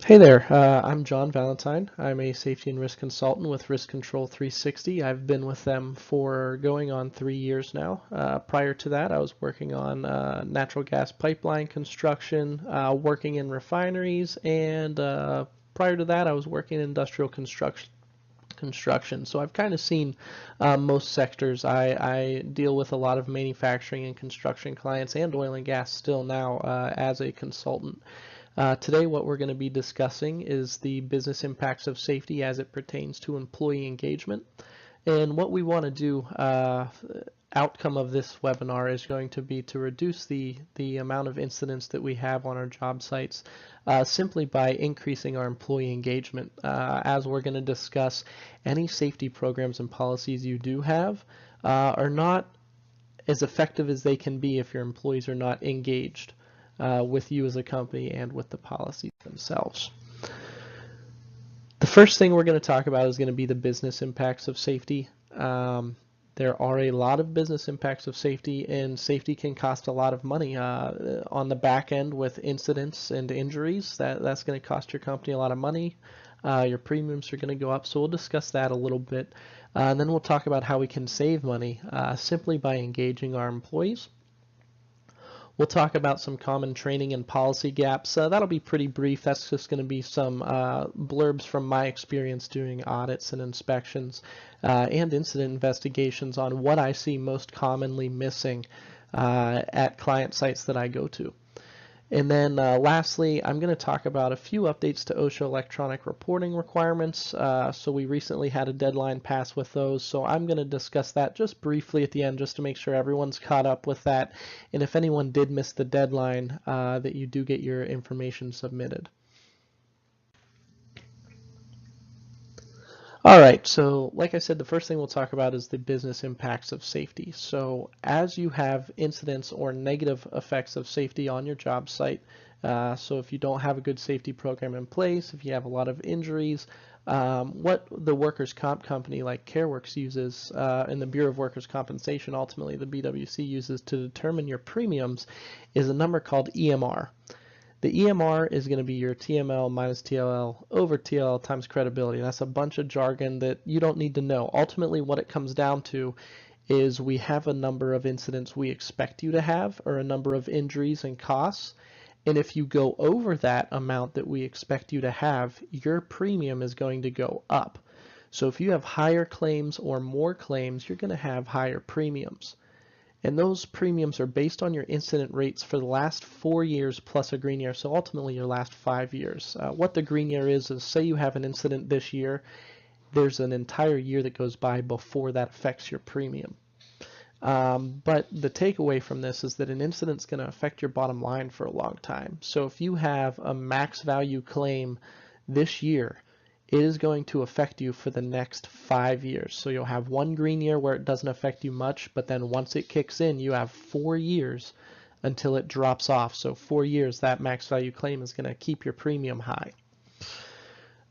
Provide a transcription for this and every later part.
Hey there, I'm John Valentine. I'm a safety and risk consultant with Risk Control 360. I've been with them for going on 3 years now. Prior to that, I was working on natural gas pipeline construction, working in refineries, and prior to that, I was working in industrial construction. So I've kind of seen most sectors. I deal with a lot of manufacturing and construction clients and oil and gas still now as a consultant. Today, what we're going to be discussing is the business impacts of safety as it pertains to employee engagement. And what we want to do, outcome of this webinar is going to be to reduce the amount of incidents that we have on our job sites simply by increasing our employee engagement. As we're going to discuss, any safety programs and policies you do have are not as effective as they can be if your employees are not engaged with you as a company and with the policies themselves. The first thing we're going to talk about is going to be the business impacts of safety. There are a lot of business impacts of safety, and safety can cost a lot of money on the back end with incidents and injuries. That's going to cost your company a lot of money. Your premiums are going to go up, so we'll discuss that a little bit. And then we'll talk about how we can save money simply by engaging our employees. We'll talk about some common training and policy gaps. That'll be pretty brief. That's just going to be some blurbs from my experience doing audits and inspections and incident investigations on what I see most commonly missing at client sites that I go to. And then lastly, I'm going to talk about a few updates to OSHA electronic reporting requirements. So we recently had a deadline pass with those. So I'm going to discuss that just briefly at the end just to make sure everyone's caught up with that. And if anyone did miss the deadline, that you do get your information submitted. All right, so like I said, the first thing we'll talk about is the business impacts of safety. So as you have incidents or negative effects of safety on your job site, so if you don't have a good safety program in place, if you have a lot of injuries, what the workers' comp company like CareWorks uses and the Bureau of Workers' Compensation, ultimately the BWC uses to determine your premiums is a number called EMR. The EMR is going to be your TML minus TLL over TLL times credibility. That's a bunch of jargon that you don't need to know. Ultimately, what it comes down to is we have a number of incidents we expect you to have, or a number of injuries and costs. And if you go over that amount that we expect you to have, your premium is going to go up. So if you have higher claims or more claims, you're going to have higher premiums. And those premiums are based on your incident rates for the last 4 years plus a green year, so ultimately your last 5 years. What the green year is say you have an incident this year, there's an entire year that goes by before that affects your premium. But the takeaway from this is that an incident is going to affect your bottom line for a long time. So if you have a max value claim this year, it is going to affect you for the next 5 years. So you'll have one green year where it doesn't affect you much, but then once it kicks in, you have 4 years until it drops off. So 4 years, that max value claim is going to keep your premium high.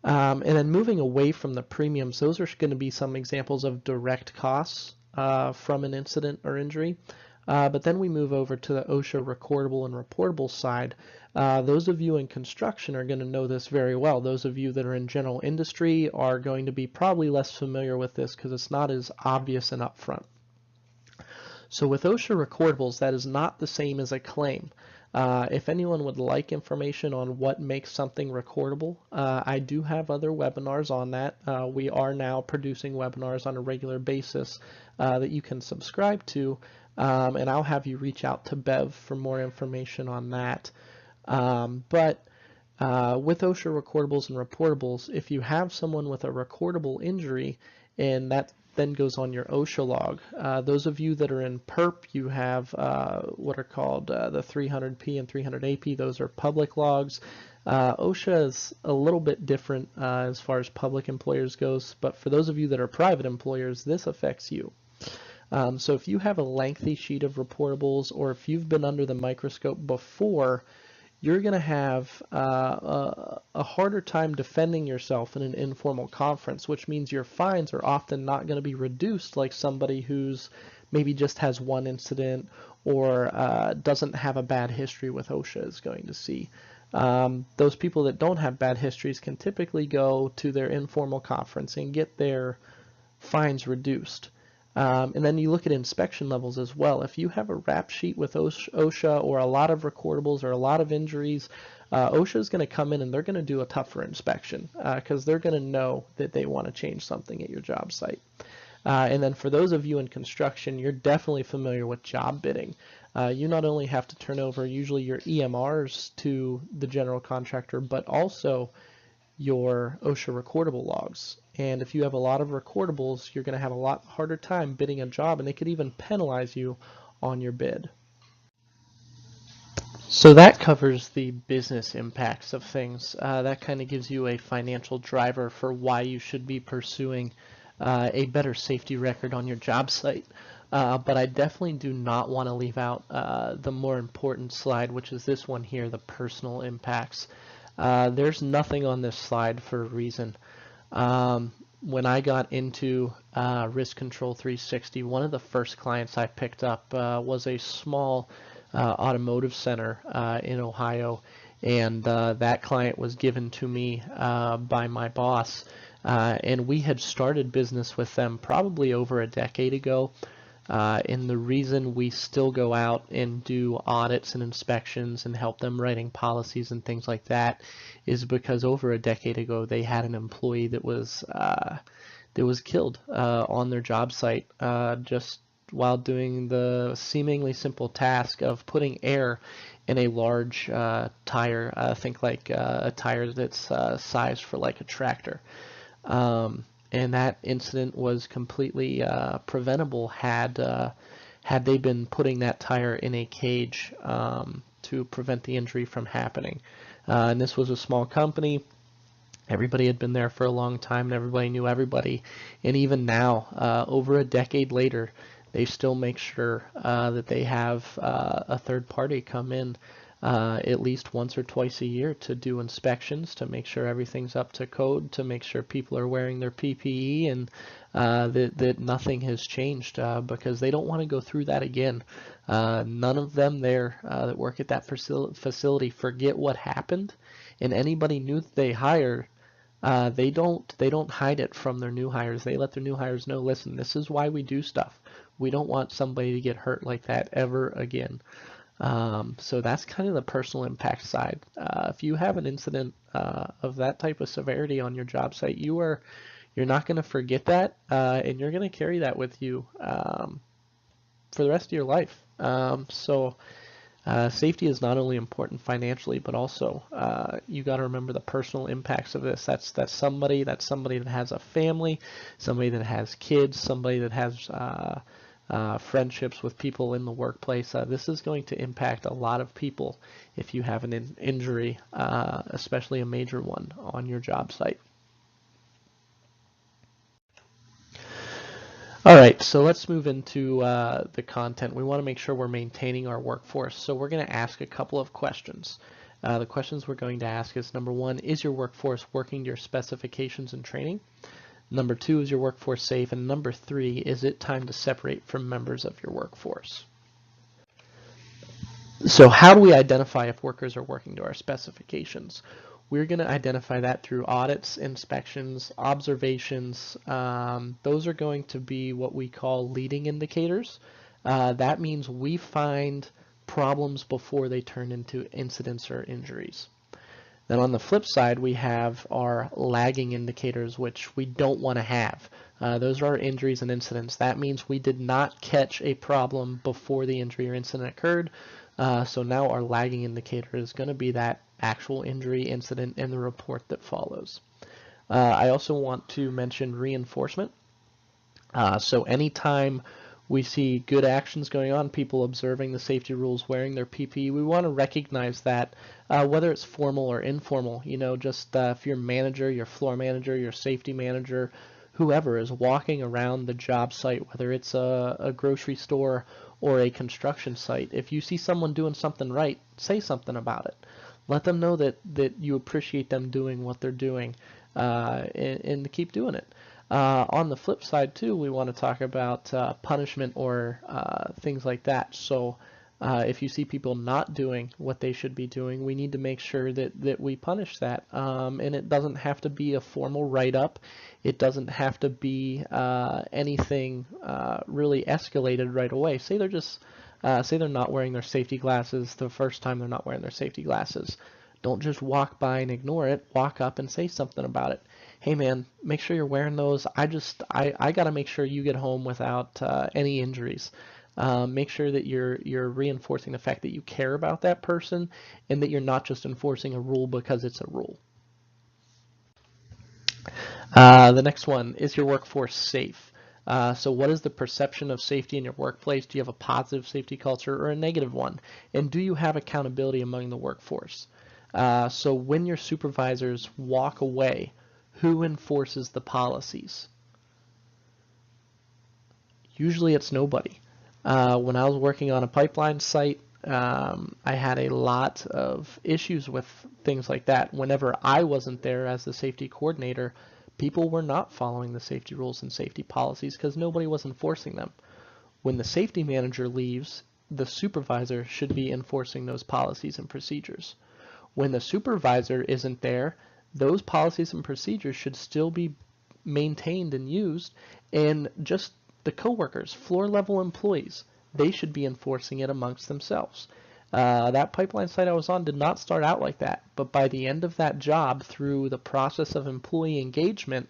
And then moving away from the premiums, those are going to be some examples of direct costs from an incident or injury. But then we move over to the OSHA recordable and reportable side. Those of you in construction are going to know this very well. Those of you that are in general industry are going to be probably less familiar with this because it's not as obvious and upfront. So with OSHA recordables, that is not the same as a claim. If anyone would like information on what makes something recordable, I do have other webinars on that. We are now producing webinars on a regular basis that you can subscribe to, and I'll have you reach out to Bev for more information on that. But with OSHA recordables and reportables, if you have someone with a recordable injury and that then goes on your OSHA log. Those of you that are in PERP, you have what are called the 300P and 300AP. Those are public logs. OSHA is a little bit different as far as public employers goes, but for those of you that are private employers, this affects you. So if you have a lengthy sheet of reportables, or if you've been under the microscope before, you're going to have a harder time defending yourself in an informal conference, which means your fines are often not going to be reduced like somebody who's maybe just has one incident or doesn't have a bad history with OSHA is going to see. Those people that don't have bad histories can typically go to their informal conference and get their fines reduced. And then you look at inspection levels as well. If you have a rap sheet with OSHA or a lot of recordables or a lot of injuries, OSHA is going to come in and they're going to do a tougher inspection because they're going to know that they want to change something at your job site. And then for those of you in construction, you're definitely familiar with job bidding. You not only have to turn over usually your EMRs to the general contractor, but also your OSHA recordable logs. And if you have a lot of recordables, you're going to have a lot harder time bidding a job, and they could even penalize you on your bid. So that covers the business impacts of things. That kind of gives you a financial driver for why you should be pursuing a better safety record on your job site. But I definitely do not want to leave out the more important slide, which is this one here, the personal impacts. There's nothing on this slide for a reason. When I got into Risk Control 360, one of the first clients I picked up was a small automotive center in Ohio, and that client was given to me by my boss, and we had started business with them probably over a decade ago. And the reason we still go out and do audits and inspections and help them writing policies and things like that is because over a decade ago they had an employee that was killed on their job site just while doing the seemingly simple task of putting air in a large tire. Think like a tire that's sized for like a tractor. And that incident was completely preventable had they been putting that tire in a cage to prevent the injury from happening. And this was a small company. Everybody had been there for a long time, and everybody knew everybody. And even now, over a decade later, they still make sure that they have a third party come in at least once or twice a year to do inspections, to make sure everything's up to code, to make sure people are wearing their PPE, and that nothing has changed because they don't want to go through that again. None of them there that work at that facility forget what happened, and anybody new that they hire, they don't hide it from their new hires. They let their new hires know, listen, this is why we do stuff. We don't want somebody to get hurt like that ever again. So that's kind of the personal impact side. If you have an incident of that type of severity on your job site, you're not going to forget that, and you're going to carry that with you for the rest of your life. Safety is not only important financially, but also you got to remember the personal impacts of this. That's somebody that has a family, somebody that has kids, somebody that has friendships with people in the workplace. This is going to impact a lot of people if you have an injury, especially a major one, on your job site. All right, so let's move into the content. We want to make sure we're maintaining our workforce. So we're going to ask a couple of questions. The questions we're going to ask is, number one, is your workforce working to your specifications and training? Number two, is your workforce safe? And number three, is it time to separate from members of your workforce? So how do we identify if workers are working to our specifications? We're going to identify that through audits, inspections, observations. Those are going to be what we call leading indicators. That means we find problems before they turn into incidents or injuries. Then on the flip side, we have our lagging indicators, which we don't want to have. Those are our injuries and incidents. That means we did not catch a problem before the injury or incident occurred. So now our lagging indicator is going to be that actual injury, incident, and the report that follows. I also want to mention reinforcement. So anytime we see good actions going on, people observing the safety rules, wearing their PPE, we want to recognize that whether it's formal or informal, just if your manager, your floor manager, your safety manager, whoever is walking around the job site, whether it's a grocery store or a construction site, if you see someone doing something right, say something about it. Let them know that you appreciate them doing what they're doing, and keep doing it. On the flip side too, we want to talk about punishment or things like that. So If you see people not doing what they should be doing, we need to make sure that we punish that. And it doesn't have to be a formal write-up. It doesn't have to be anything really escalated right away. Say they're not wearing their safety glasses the first time they're not wearing their safety glasses. Don't just walk by and ignore it. Walk up and say something about it. Hey man, make sure you're wearing those. I got to make sure you get home without any injuries. Make sure that you're reinforcing the fact that you care about that person and that you're not just enforcing a rule because it's a rule. The next one, is your workforce safe? So what is the perception of safety in your workplace? Do you have a positive safety culture or a negative one? And do you have accountability among the workforce? So when your supervisors walk away, who enforces the policies? Usually it's nobody. When I was working on a pipeline site, I had a lot of issues with things like that. Whenever I wasn't there as the safety coordinator, people were not following the safety rules and safety policies because nobody was enforcing them. When the safety manager leaves, the supervisor should be enforcing those policies and procedures. When the supervisor isn't there, those policies and procedures should still be maintained and used, and just the coworkers, floor level employees, they should be enforcing it amongst themselves. That pipeline site I was on did not start out like that, but by the end of that job, through the process of employee engagement,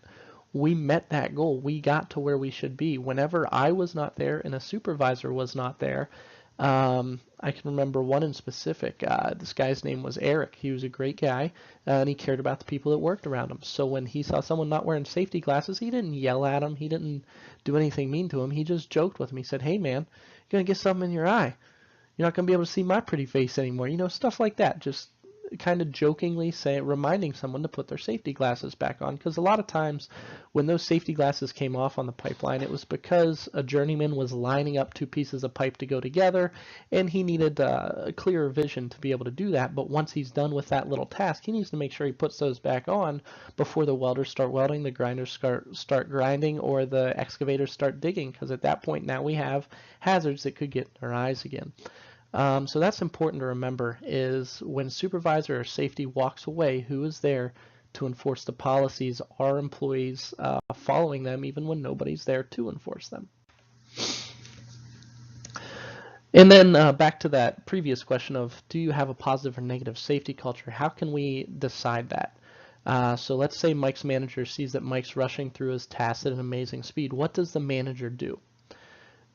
we met that goal. We got to where we should be. Whenever I was not there and a supervisor was not there, I can remember one in specific. This guy's name was Eric. He was a great guy, and he cared about the people that worked around him. So when he saw someone not wearing safety glasses, he didn't yell at him. He didn't do anything mean to him. He just joked with him. He said, "Hey, man, you're going to get something in your eye. You're not going to be able to see my pretty face anymore." Stuff like that. Just kind of jokingly reminding someone to put their safety glasses back on. Because a lot of times when those safety glasses came off on the pipeline, it was because a journeyman was lining up two pieces of pipe to go together, and he needed a clearer vision to be able to do that. But once he's done with that little task, he needs to make sure he puts those back on before the welders start welding, the grinders start grinding, or the excavators start digging. Because at that point now we have hazards that could get in our eyes again. So that's important to remember, is when supervisor or safety walks away, who is there to enforce the policies? Are employees following them even when nobody's there to enforce them? And then back to that previous question of, do you have a positive or negative safety culture? How can we decide that? So let's say Mike's manager sees that Mike's rushing through his tasks at an amazing speed. What does the manager do?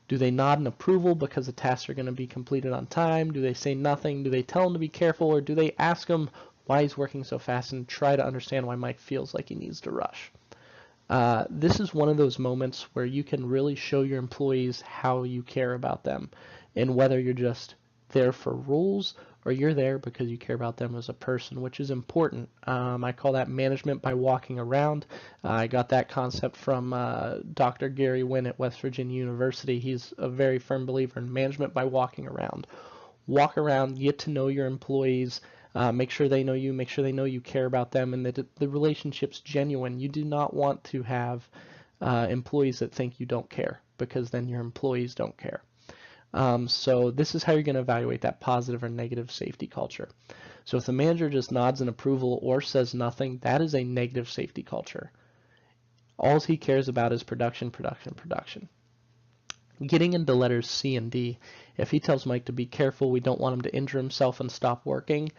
Do they nod in approval because the tasks are going to be completed on time? Do they say nothing? Do they tell him to be careful? Or do they ask him why he's working so fast and try to understand why Mike feels like he needs to rush? This is one of those moments where you can really show your employees how you care about them, and whether you're just there for rules or you're there because you care about them as a person, which is important. I call that management by walking around. I got that concept from Dr. Gary Wynn at West Virginia University. He's a very firm believer in management by walking around. Walk around, get to know your employees, make sure they know you, make sure they know you care about them, and that the relationship's genuine. You do not want to have employees that think you don't care, because then your employees don't care. So this is how you're going to evaluate that positive or negative safety culture. So if the manager just nods in approval or says nothing, that is a negative safety culture. All he cares about is production, production, production. Getting into letters C and D, if he tells Mike to be careful, we don't want him to injure himself and stop working,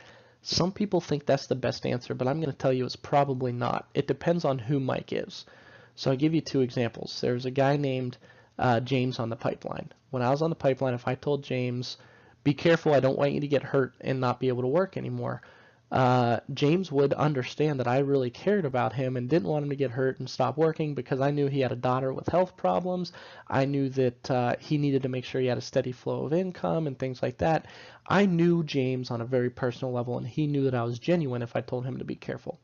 some people think that's the best answer, but I'm going to tell you it's probably not. It depends on who Mike is. So I'll give you two examples. There's a guy named James on the pipeline. When I was on the pipeline, if I told James, be careful, I don't want you to get hurt and not be able to work anymore, James would understand that I really cared about him and didn't want him to get hurt and stop working, because I knew he had a daughter with health problems. I knew that he needed to make sure he had a steady flow of income and things like that. I knew James on a very personal level, and he knew that I was genuine if I told him to be careful.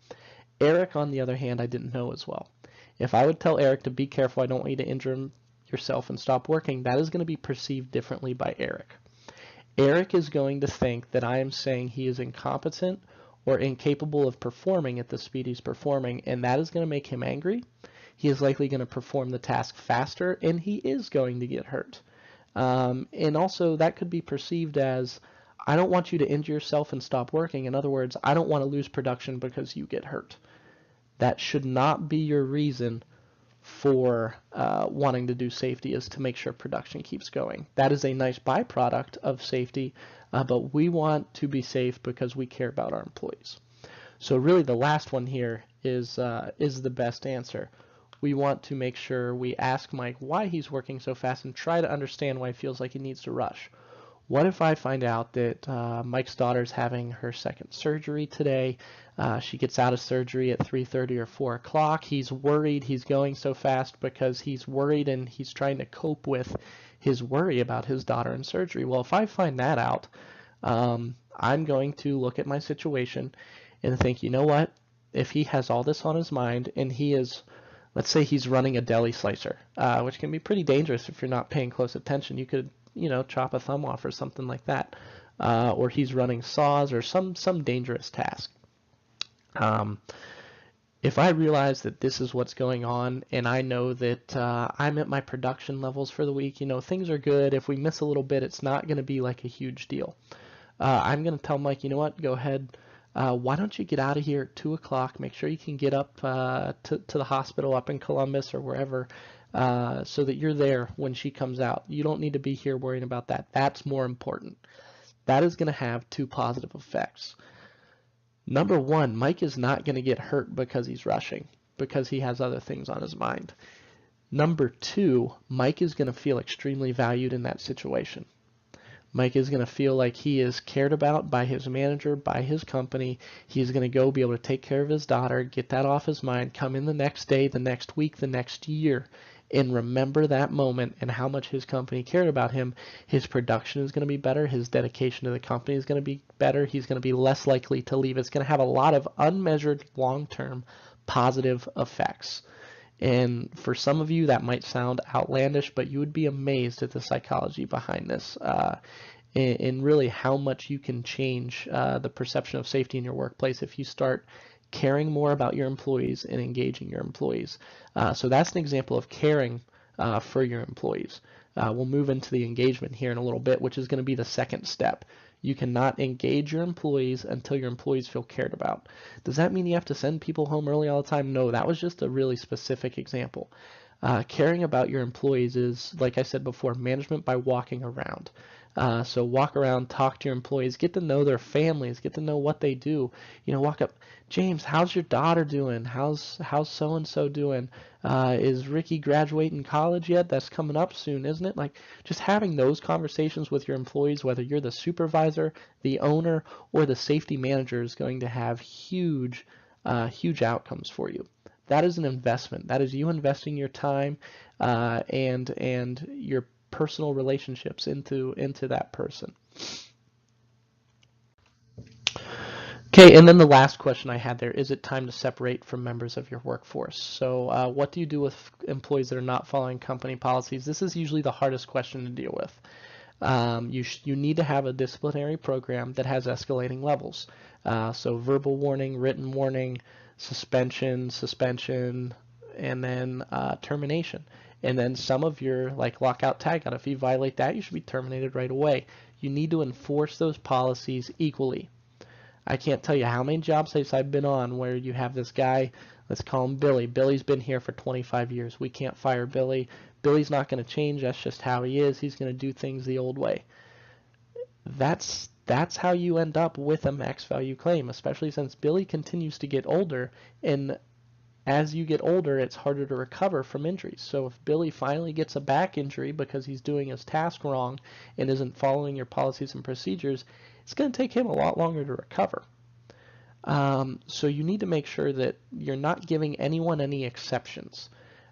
Eric, on the other hand, I didn't know as well. If I would tell Eric to be careful, I don't want you to injure yourself and stop working, that is going to be perceived differently by Eric. Eric is going to think that I am saying he is incompetent or incapable of performing at the speed he's performing, and that is going to make him angry. He is likely going to perform the task faster, and he is going to get hurt. And also that could be perceived as, I don't want you to injure yourself and stop working. In other words, I don't want to lose production because you get hurt. That should not be your reason for wanting to do safety, is to make sure production keeps going. That is a nice byproduct of safety, but we want to be safe because we care about our employees. So really the last one here is the best answer. We want to make sure we ask Mike why he's working so fast and try to understand why he feels like he needs to rush. What if I find out that Mike's daughter's having her second surgery today? She gets out of surgery at 3:30 or 4 o'clock. He's worried. He's going so fast because he's worried and he's trying to cope with his worry about his daughter in surgery. Well, if I find that out, I'm going to look at my situation and think, you know what? If he has all this on his mind and he is, let's say he's running a deli slicer, which can be pretty dangerous if you're not paying close attention. You could, chop a thumb off or something like that. Or he's running saws or some dangerous task. If I realize that this is what's going on and I know that I'm at my production levels for the week, things are good. If we miss a little bit, it's not going to be like a huge deal. I'm going to tell Mike, you know what, go ahead. Why don't you get out of here at 2 o'clock? Make sure you can get up to the hospital up in Columbus or wherever, so that you're there when she comes out. You don't need to be here worrying about that. That's more important. That is going to have two positive effects. Number one, Mike is not going to get hurt because he's rushing, because he has other things on his mind. Number two, Mike is going to feel extremely valued in that situation. Mike is going to feel like he is cared about by his manager, by his company. He's going to go be able to take care of his daughter, get that off his mind, come in the next day, the next week, the next year, and remember that moment and how much his company cared about him. His production is going to be better. His dedication to the company is going to be better. He's going to be less likely to leave. It's going to have a lot of unmeasured long-term positive effects. And for some of you, that might sound outlandish, but you would be amazed at the psychology behind this, and really how much you can change the perception of safety in your workplace if you start caring more about your employees and engaging your employees. So that's an example of caring for your employees. We'll move into the engagement here in a little bit, which is going to be the second step. You cannot engage your employees until your employees feel cared about. Does that mean you have to send people home early all the time? No, that was just a really specific example. Caring about your employees is, like I said before, management by walking around. So walk around, talk to your employees, get to know their families, get to know what they do. Walk up, James, how's your daughter doing? How's so-and-so doing? Is Ricky graduating college yet? That's coming up soon, isn't it? Like, just having those conversations with your employees, whether you're the supervisor, the owner, or the safety manager, is going to have huge outcomes for you. That is an investment. That is you investing your time and your personal relationships into that person. Okay, and then the last question I had there, is it time to separate from members of your workforce? So what do you do with employees that are not following company policies? This is usually the hardest question to deal with. You need to have a disciplinary program that has escalating levels. So verbal warning, written warning, suspension, and then termination. And then some of your, like lockout, tagout, if you violate that, you should be terminated right away. You need to enforce those policies equally. I can't tell you how many job sites I've been on where you have this guy, let's call him Billy. Billy's been here for 25 years. We can't fire Billy. Billy's not going to change. That's just how he is. He's going to do things the old way. That's how you end up with a max value claim, especially since Billy continues to get older, and as you get older, it's harder to recover from injuries. So if Billy finally gets a back injury because he's doing his task wrong and isn't following your policies and procedures, it's going to take him a lot longer to recover. So you need to make sure that you're not giving anyone any exceptions.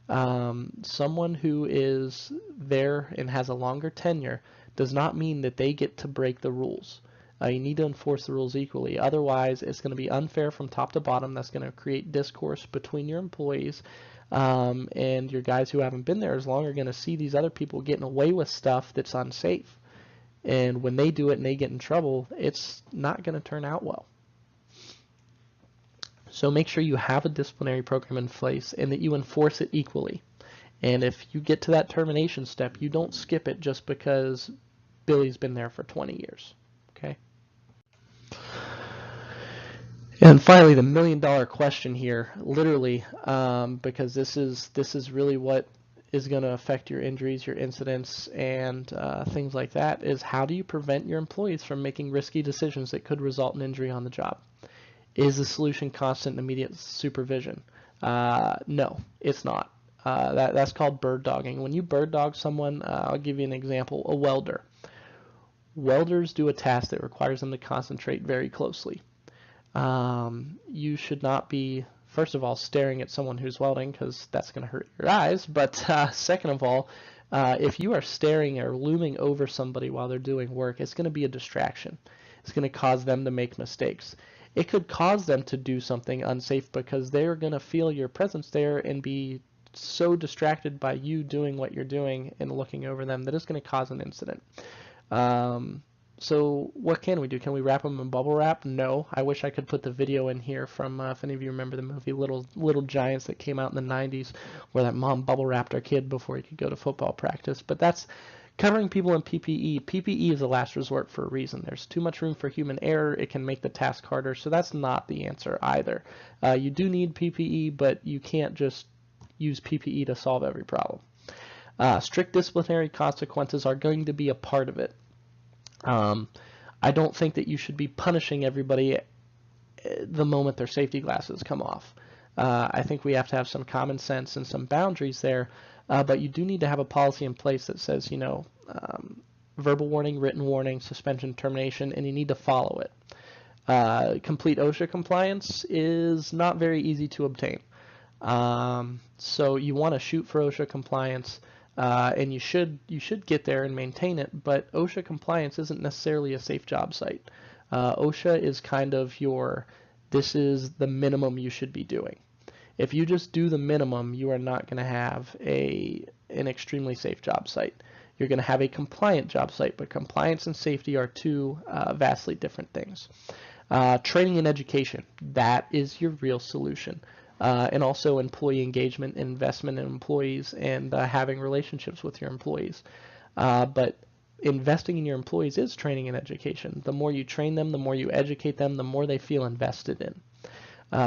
Someone who is there and has a longer tenure does not mean that they get to break the rules. You need to enforce the rules equally. Otherwise, it's going to be unfair from top to bottom. That's going to create discourse between your employees, and your guys who haven't been there as long are going to see these other people getting away with stuff that's unsafe. And when they do it and they get in trouble, it's not going to turn out well. So make sure you have a disciplinary program in place and that you enforce it equally. And if you get to that termination step, you don't skip it just because Billy's been there for 20 years. Okay? And finally, the $1,000,000 question here, literally, because this is really what is going to affect your injuries, your incidents, and things like that, is how do you prevent your employees from making risky decisions that could result in injury on the job? Is the solution constant and immediate supervision? No, it's not. That's called bird dogging. When you bird dog someone, I'll give you an example, a welder. Welders do a task that requires them to concentrate very closely. You should not be, first of all, staring at someone who's welding because that's going to hurt your eyes. But second of all, if you are staring or looming over somebody while they're doing work, it's going to be a distraction. It's going to cause them to make mistakes. It could cause them to do something unsafe because they're going to feel your presence there and be so distracted by you doing what you're doing and looking over them that it's going to cause an incident. So what can we do? Can we wrap them in bubble wrap? No. I wish I could put the video in here from, if any of you remember the movie Little Giants that came out in the 90s, where that mom bubble wrapped our kid before he could go to football practice. But that's covering people in PPE. PPE is a last resort for a reason. There's too much room for human error. It can make the task harder. So that's not the answer either. You do need PPE, but you can't just use PPE to solve every problem. Strict disciplinary consequences are going to be a part of it. I don't think that you should be punishing everybody the moment their safety glasses come off. I think we have to have some common sense and some boundaries there, but you do need to have a policy in place that says, verbal warning, written warning, suspension, termination, and you need to follow it. Complete OSHA compliance is not very easy to obtain. So you want to shoot for OSHA compliance. And you should get there and maintain it, but OSHA compliance isn't necessarily a safe job site. OSHA is kind of this is the minimum you should be doing. If you just do the minimum, you are not going to have an extremely safe job site. You're going to have a compliant job site, but compliance and safety are two vastly different things. Training and education, that is your real solution. And also employee engagement, investment in employees, and having relationships with your employees. But investing in your employees is training and education. The more you train them, the more you educate them, the more they feel invested in.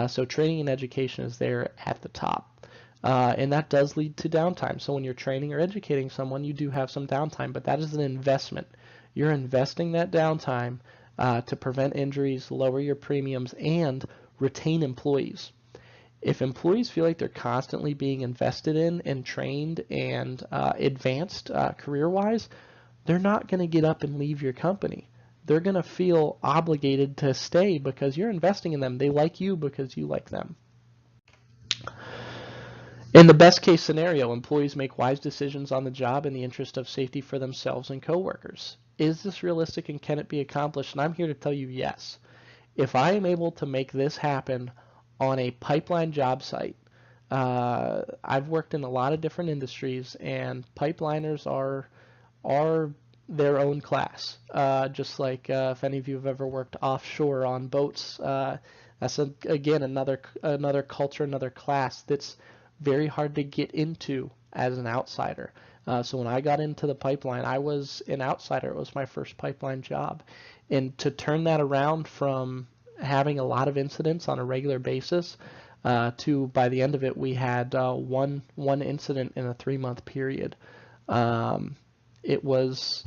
So training and education is there at the top. And that does lead to downtime. So when you're training or educating someone, you do have some downtime, but that is an investment. You're investing that downtime to prevent injuries, lower your premiums, and retain employees. If employees feel like they're constantly being invested in and trained and advanced career-wise, they're not going to get up and leave your company. They're going to feel obligated to stay because you're investing in them. They like you because you like them. In the best case scenario, employees make wise decisions on the job in the interest of safety for themselves and coworkers. Is this realistic and can it be accomplished? And I'm here to tell you yes. If I am able to make this happen on a pipeline job site, I've worked in a lot of different industries, and pipeliners are their own class. Just like if any of you have ever worked offshore on boats, that's again another culture, another class that's very hard to get into as an outsider. So when I got into the pipeline, I was an outsider. It was my first pipeline job, and to turn that around from having a lot of incidents on a regular basis to by the end of it we had one incident in a 3-month period. It was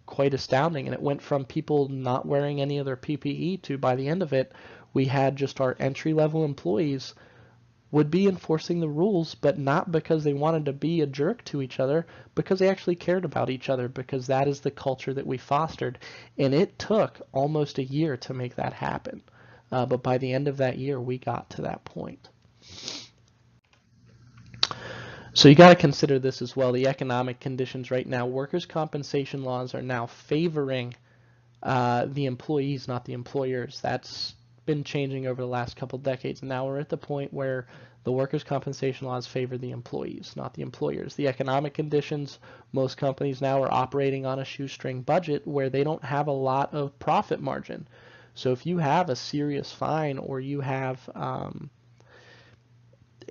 quite astounding, and it went from people not wearing any of their PPE to by the end of it we had just our entry-level employees would be enforcing the rules, but not because they wanted to be a jerk to each other, because they actually cared about each other, because that is the culture that we fostered. And it took almost a year to make that happen. But by the end of that year, we got to that point. So you got to consider this as well, the economic conditions right now. Workers' compensation laws are now favoring the employees, not the employers. That's been changing over the last couple decades, and now we're at the point where the workers' compensation laws favor the employees, not the employers. The economic conditions, most companies now are operating on a shoestring budget where they don't have a lot of profit margin. So if you have a serious fine or you have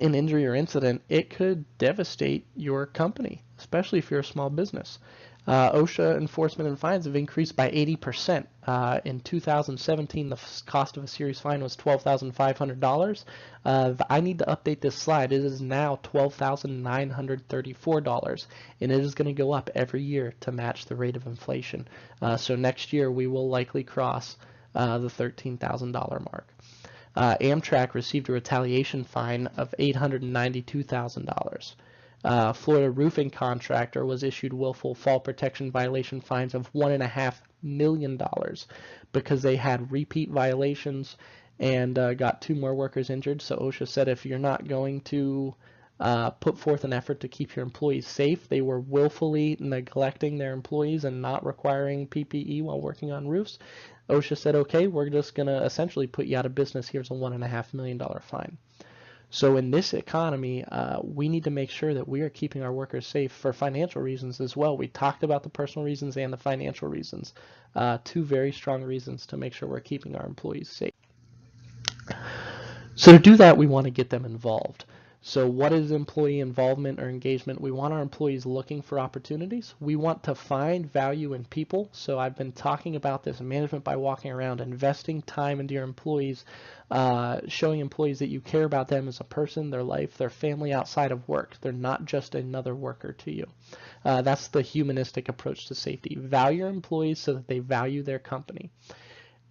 an injury or incident, it could devastate your company, especially if you're a small business. OSHA enforcement and fines have increased by 80%. In 2017, the cost of a serious fine was $12,500. I need to update this slide. It is now $12,934, and it is going to go up every year to match the rate of inflation. So next year, we will likely cross the $13,000 mark. Amtrak received a retaliation fine of $892,000. Florida roofing contractor was issued willful fall protection violation fines of $1.5 million because they had repeat violations and got 2 more workers injured. So OSHA said if you're not going to put forth an effort to keep your employees safe, they were willfully neglecting their employees and not requiring PPE while working on roofs. OSHA said, okay, we're just going to essentially put you out of business. Here's a $1.5 million fine. So in this economy, we need to make sure that we are keeping our workers safe for financial reasons as well. We talked about the personal reasons and the financial reasons. 2 very strong reasons to make sure we're keeping our employees safe. So to do that, we want to get them involved. So what is employee involvement or engagement? We want our employees looking for opportunities. We want to find value in people. So I've been talking about this management by walking around, investing time into your employees, showing employees that you care about them as a person, their life, their family outside of work. They're not just another worker to you. That's the humanistic approach to safety. Value your employees so that they value their company.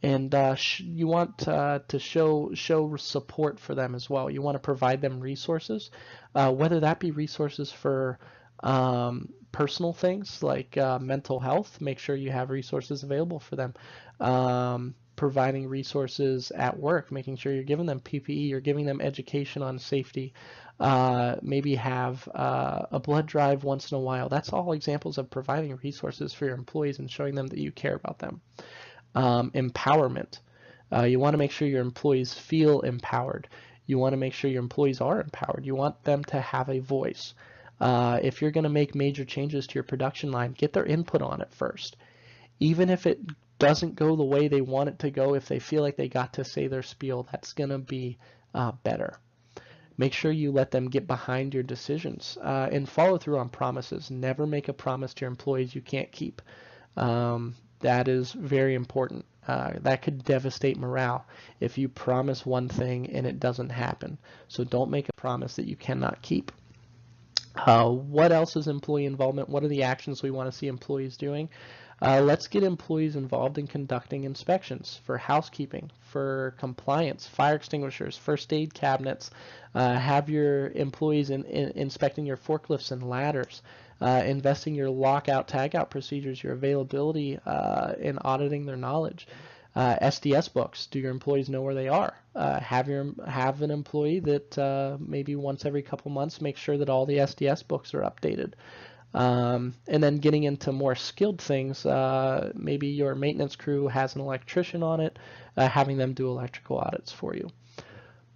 And you want to show support for them as well. You want to provide them resources, whether that be resources for personal things like mental health. Make sure you have resources available for them. Providing resources at work, making sure you're giving them PPE, you're giving them education on safety. Maybe have a blood drive once in a while. That's all examples of providing resources for your employees and showing them that you care about them. Empowerment. You want to make sure your employees feel empowered. You want to make sure your employees are empowered. You want them to have a voice. If you're going to make major changes to your production line, get their input on it first. Even if it doesn't go the way they want it to go, if they feel like they got to say their spiel, that's going to be better. Make sure you let them get behind your decisions and follow through on promises. Never make a promise to your employees you can't keep. That is very important. That could devastate morale if you promise one thing and it doesn't happen. So don't make a promise that you cannot keep. What else is employee involvement? What are the actions we want to see employees doing? Let's get employees involved in conducting inspections for housekeeping, for compliance, fire extinguishers, first aid cabinets. Have your employees inspecting your forklifts and ladders. Investing your lockout, tagout procedures, your availability, in auditing their knowledge. SDS books. Do your employees know where they are? Have an employee that maybe once every couple months make sure that all the SDS books are updated. And then getting into more skilled things, maybe your maintenance crew has an electrician on it, having them do electrical audits for you.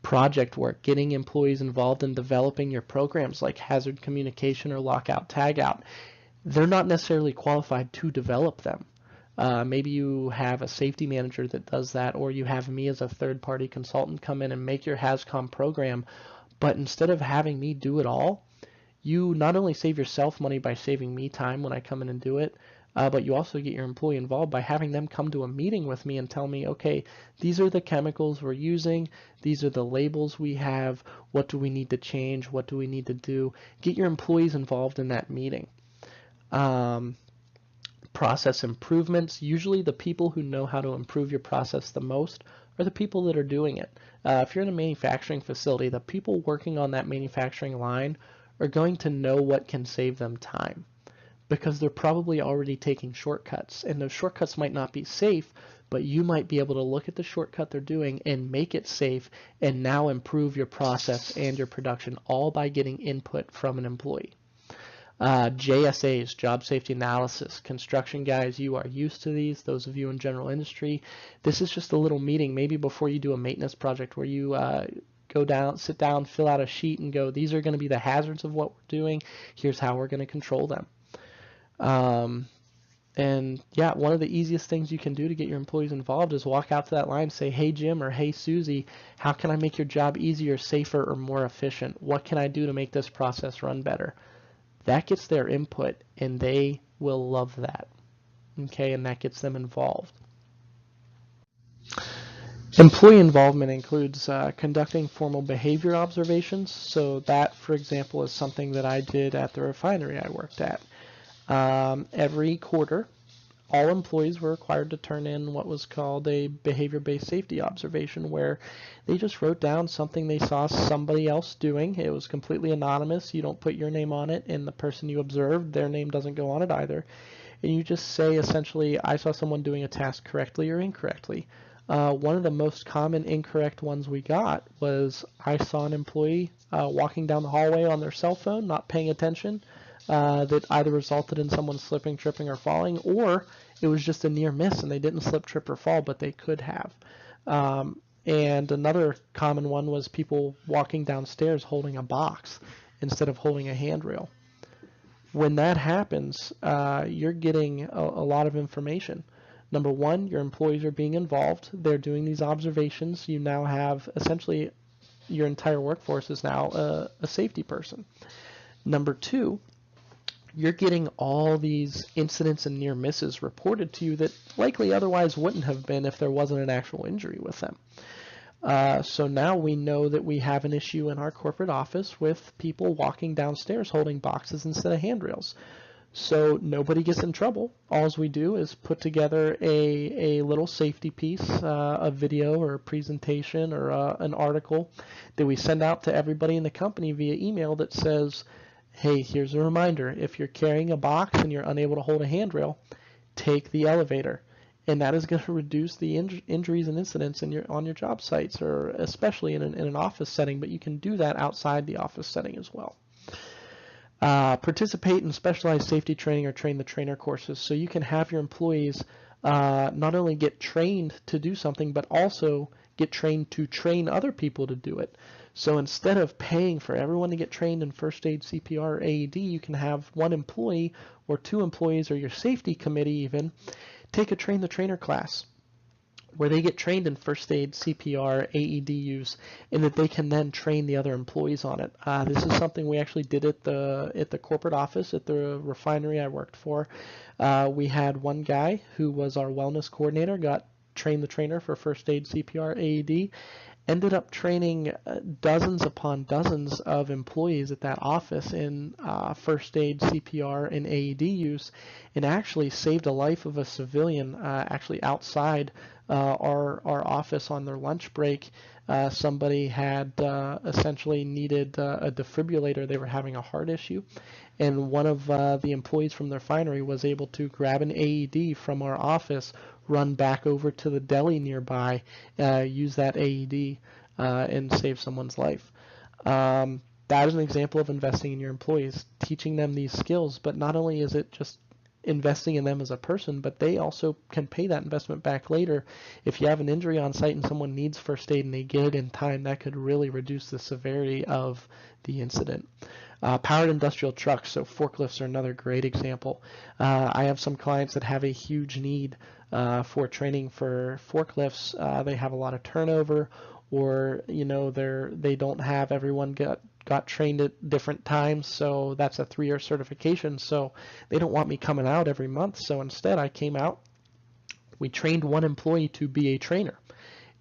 Project work, getting employees involved in developing your programs like hazard communication or lockout tagout. They're not necessarily qualified to develop them. Maybe you have a safety manager that does that, or you have me as a third-party consultant come in and make your HAZCOM program, but instead of having me do it all, you not only save yourself money by saving me time when I come in and do it, but you also get your employee involved by having them come to a meeting with me and tell me, okay, these are the chemicals we're using, these are the labels we have, what do we need to change, what do we need to do? Get your employees involved in that meeting. Process improvements. Usually the people who know how to improve your process the most are the people that are doing it. If you're in a manufacturing facility, the people working on that manufacturing line are going to know what can save them time, because they're probably already taking shortcuts, and those shortcuts might not be safe, but you might be able to look at the shortcut they're doing and make it safe and now improve your process and your production, all by getting input from an employee. JSAs, job safety analysis. Construction guys, you are used to these. Those of you in general industry, this is just a little meeting maybe before you do a maintenance project where you go down, sit down, fill out a sheet and go, these are going to be the hazards of what we're doing. Here's how we're going to control them. And yeah, one of the easiest things you can do to get your employees involved is walk out to that line and say, hey, Jim, or hey, Susie, how can I make your job easier, safer, or more efficient? What can I do to make this process run better? That gets their input, and they will love that. Okay, and that gets them involved. Employee involvement includes conducting formal behavior observations. So that, for example, is something that I did at the refinery I worked at. Every quarter, all employees were required to turn in what was called a behavior-based safety observation, where they just wrote down something they saw somebody else doing. It was completely anonymous. You don't put your name on it, and the person you observed, their name doesn't go on it either. And you just say, essentially, I saw someone doing a task correctly or incorrectly. One of the most common incorrect ones we got was I saw an employee walking down the hallway on their cell phone, not paying attention, that either resulted in someone slipping, tripping, or falling, or it was just a near miss and they didn't slip, trip, or fall, but they could have. And another common one was people walking downstairs holding a box instead of holding a handrail. When that happens, you're getting a lot of information. Number one, your employees are being involved. They're doing these observations. You now have essentially your entire workforce is now a safety person. Number two, you're getting all these incidents and near misses reported to you that likely otherwise wouldn't have been if there wasn't an actual injury with them. So now we know that we have an issue in our corporate office with people walking downstairs holding boxes instead of handrails. So nobody gets in trouble. All we do is put together a little safety piece, a video or a presentation or an article that we send out to everybody in the company via email that says, hey, here's a reminder. If you're carrying a box and you're unable to hold a handrail, take the elevator. And that is going to reduce the injuries and incidents on your job sites, or especially in an office setting, but you can do that outside the office setting as well. Participate in specialized safety training or train the trainer courses. So you can have your employees not only get trained to do something, but also get trained to train other people to do it. So instead of paying for everyone to get trained in first aid, CPR, or AED, you can have one employee or two employees or your safety committee even take a train the trainer class where they get trained in first aid, CPR, AED use, and that they can then train the other employees on it. This is something we actually did at the corporate office at the refinery I worked for. We had one guy who was our wellness coordinator, got trained the trainer for first aid, CPR, AED, ended up training dozens upon dozens of employees at that office in first aid, CPR, and AED use, and actually saved a life of a civilian actually outside our office on their lunch break. Somebody had essentially needed a defibrillator. They were having a heart issue, and one of the employees from the refinery was able to grab an AED from our office, run back over to the deli nearby, use that AED, and save someone's life. That is an example of investing in your employees, teaching them these skills, but not only is it just investing in them as a person, but they also can pay that investment back later. If you have an injury on site and someone needs first aid and they get it in time, that could really reduce the severity of the incident. Powered industrial trucks, so forklifts are another great example. I have some clients that have a huge need for training for forklifts. They have a lot of turnover, or they don't have everyone got trained at different times, so that's a 3-year certification, so they don't want me coming out every month. So instead I came out, we trained one employee to be a trainer,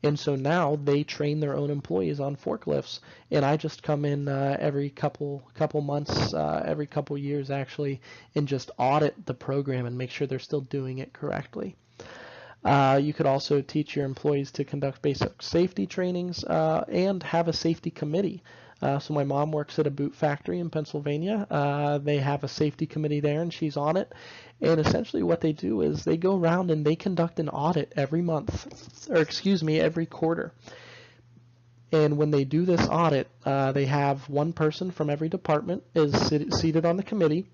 and so now they train their own employees on forklifts, and I just come in every couple months, every couple years actually, and just audit the program and make sure they're still doing it correctly. You could also teach your employees to conduct basic safety trainings and have a safety committee. So my mom works at a boot factory in Pennsylvania. They have a safety committee there, and she's on it. And essentially what they do is they go around and they conduct an audit every month, or excuse me, every quarter. And when they do this audit, they have one person from every department is seated on the committee.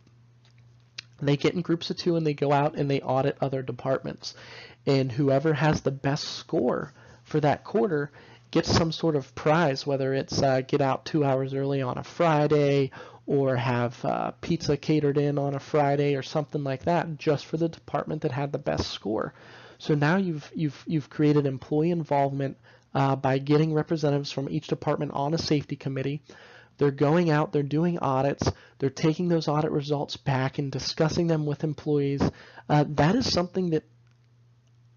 They get in groups of 2 and they go out and they audit other departments. And whoever has the best score for that quarter gets some sort of prize, whether it's get out 2 hours early on a Friday, or have pizza catered in on a Friday or something like that, just for the department that had the best score. So now you've created employee involvement by getting representatives from each department on a safety committee. They're going out, they're doing audits, they're taking those audit results back and discussing them with employees. That is something that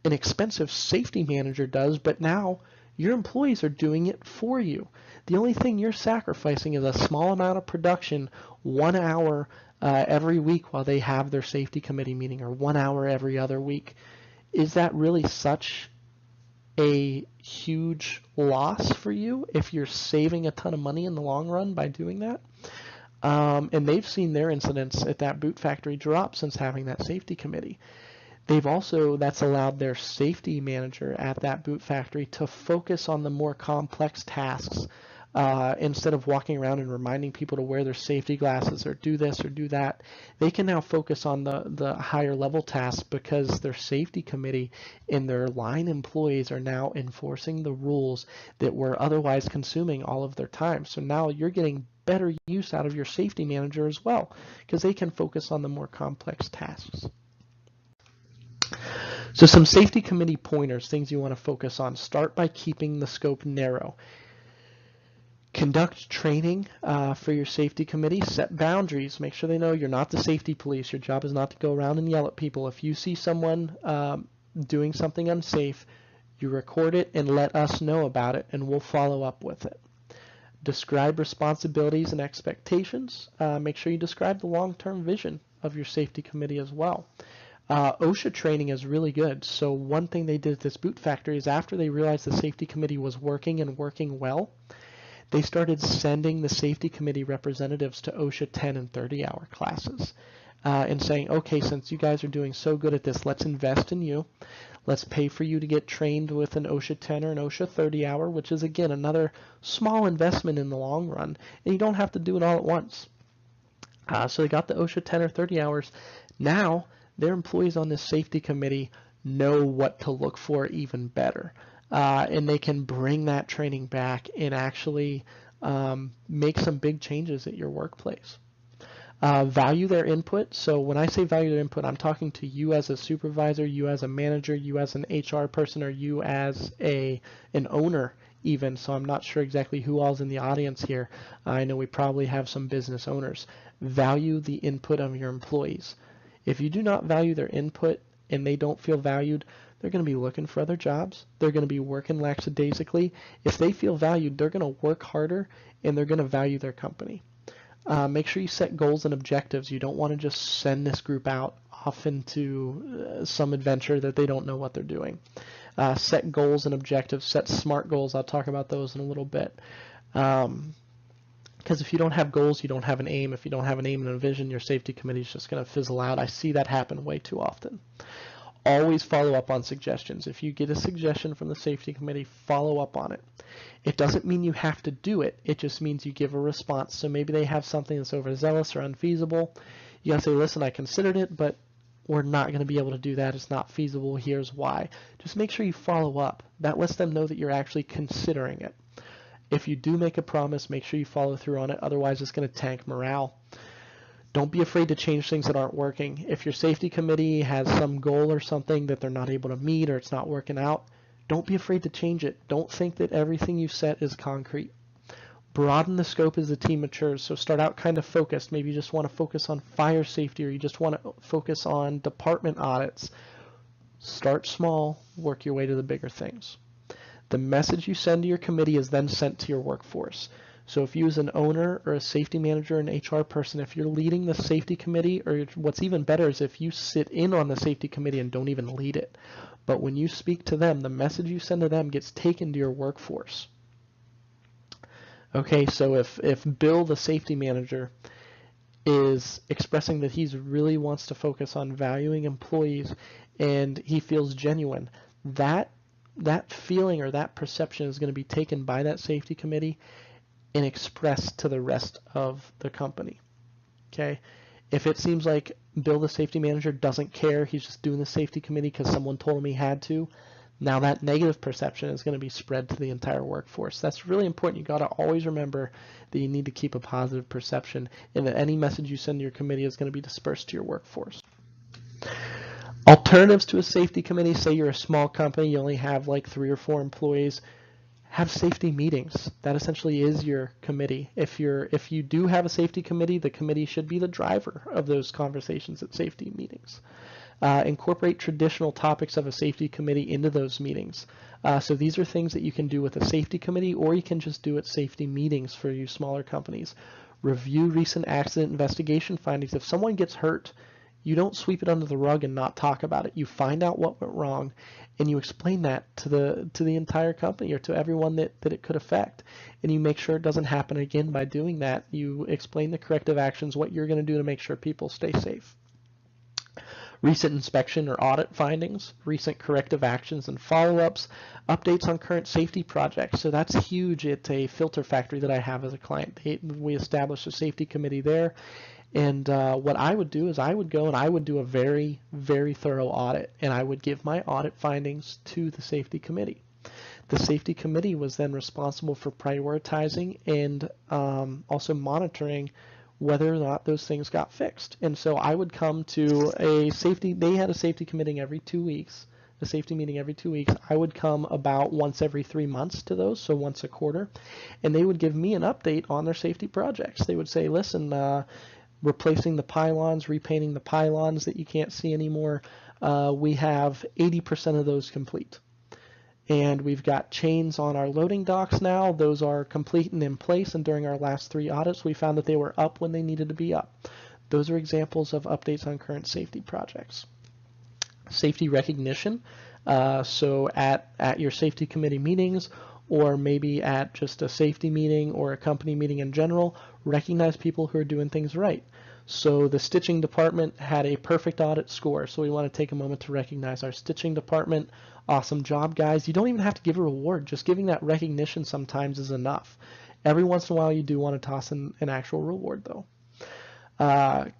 an expensive safety manager does, but now your employees are doing it for you. The only thing you're sacrificing is a small amount of production, 1 hour every week while they have their safety committee meeting, or 1 hour every other week. Is that really such a huge loss for you if you're saving a ton of money in the long run by doing that? And they've seen their incidents at that boot factory drop since having that safety committee. That's allowed their safety manager at that boot factory to focus on the more complex tasks instead of walking around and reminding people to wear their safety glasses or do this or do that. They can now focus on the higher level tasks because their safety committee and their line employees are now enforcing the rules that were otherwise consuming all of their time. So now you're getting better use out of your safety manager as well because they can focus on the more complex tasks. So some safety committee pointers, things you want to focus on. Start by keeping the scope narrow. Conduct training for your safety committee. Set boundaries. Make sure they know you're not the safety police. Your job is not to go around and yell at people. If you see someone doing something unsafe, you record it and let us know about it, and we'll follow up with it. Describe responsibilities and expectations. Make sure you describe the long-term vision of your safety committee as well. OSHA training is really good. So one thing they did at this boot factory is after they realized the safety committee was working and working well, they started sending the safety committee representatives to OSHA 10 and 30-hour classes and saying, okay, since you guys are doing so good at this, let's invest in you. Let's pay for you to get trained with an OSHA 10 or an OSHA 30-hour, which is, again, another small investment in the long run. And you don't have to do it all at once. So they got the OSHA 10 or 30 hours. Now their employees on this safety committee know what to look for even better. And they can bring that training back and actually make some big changes at your workplace. Value their input. So when I say value their input, I'm talking to you as a supervisor, you as a manager, you as an HR person, or you as an owner even. So I'm not sure exactly who all's in the audience here. I know we probably have some business owners. Value the input of your employees. If you do not value their input and they don't feel valued, they're going to be looking for other jobs. They're going to be working lackadaisically. If they feel valued, they're going to work harder and they're going to value their company. Make sure you set goals and objectives. You don't want to just send this group out off into some adventure that they don't know what they're doing. Set goals and objectives. Set SMART goals. I'll talk about those in a little bit. Because if you don't have goals, you don't have an aim. If you don't have an aim and a vision, your safety committee is just going to fizzle out. I see that happen way too often. Always follow up on suggestions. If you get a suggestion from the safety committee, follow up on it. It doesn't mean you have to do it. It just means you give a response. So maybe they have something that's overzealous or unfeasible. You got to say, listen, I considered it, but we're not going to be able to do that. It's not feasible. Here's why. Just make sure you follow up. That lets them know that you're actually considering it. If you do make a promise, make sure you follow through on it. Otherwise, it's going to tank morale. Don't be afraid to change things that aren't working. If your safety committee has some goal or something that they're not able to meet or it's not working out, don't be afraid to change it. Don't think that everything you set is concrete. Broaden the scope as the team matures. So start out kind of focused. Maybe you just want to focus on fire safety, or you just want to focus on department audits. Start small, work your way to the bigger things. The message you send to your committee is then sent to your workforce. So if you as an owner or a safety manager, an HR person, if you're leading the safety committee, or what's even better is if you sit in on the safety committee and don't even lead it. But when you speak to them, the message you send to them gets taken to your workforce. Okay, so if Bill, the safety manager, is expressing that he really wants to focus on valuing employees and he feels genuine, that feeling or that perception is going to be taken by that safety committee and expressed to the rest of the company. Okay, if it seems like Bill, the safety manager, doesn't care, he's just doing the safety committee because someone told him he had to, Now that negative perception is going to be spread to the entire workforce. That's really important. You got to always remember that you need to keep a positive perception, and that any message you send to your committee is going to be dispersed to your workforce. Alternatives to a safety committee: say you're a small company, you only have like 3 or 4 employees. Have safety meetings. That essentially is your committee. If you do have a safety committee, the committee should be the driver of those conversations at safety meetings. Incorporate traditional topics of a safety committee into those meetings. So these are things that you can do with a safety committee, or you can just do at safety meetings for you smaller companies. Review recent accident investigation findings. If someone gets hurt, you don't sweep it under the rug and not talk about it. You find out what went wrong, and you explain that to the entire company, or to everyone that it could affect. And you make sure it doesn't happen again by doing that. You explain the corrective actions, what you're going to do to make sure people stay safe. Recent inspection or audit findings, recent corrective actions and follow-ups, updates on current safety projects. So that's huge at a filter factory that I have as a client. We established a safety committee there. And what I would do is I would go and I would do a very, very thorough audit, and I would give my audit findings to the safety committee. The safety committee was then responsible for prioritizing and also monitoring whether or not those things got fixed. And so I would come to they had a safety committee every 2 weeks, a safety meeting every 2 weeks. I would come about once every 3 months to those, so once a quarter, and they would give me an update on their safety projects. They would say, listen, replacing the pylons, repainting the pylons that you can't see anymore, we have 80% of those complete. And we've got chains on our loading docks now. Those are complete and in place, and during our last 3 audits, we found that they were up when they needed to be up. Those are examples of updates on current safety projects. Safety recognition. So at your safety committee meetings, or maybe at just a safety meeting or a company meeting in general, recognize people who are doing things right. So the stitching department had a perfect audit score, so we want to take a moment to recognize our stitching department. Awesome job, guys. You don't even have to give a reward. Just giving that recognition sometimes is enough. Every once in a while you do want to toss in an actual reward, though.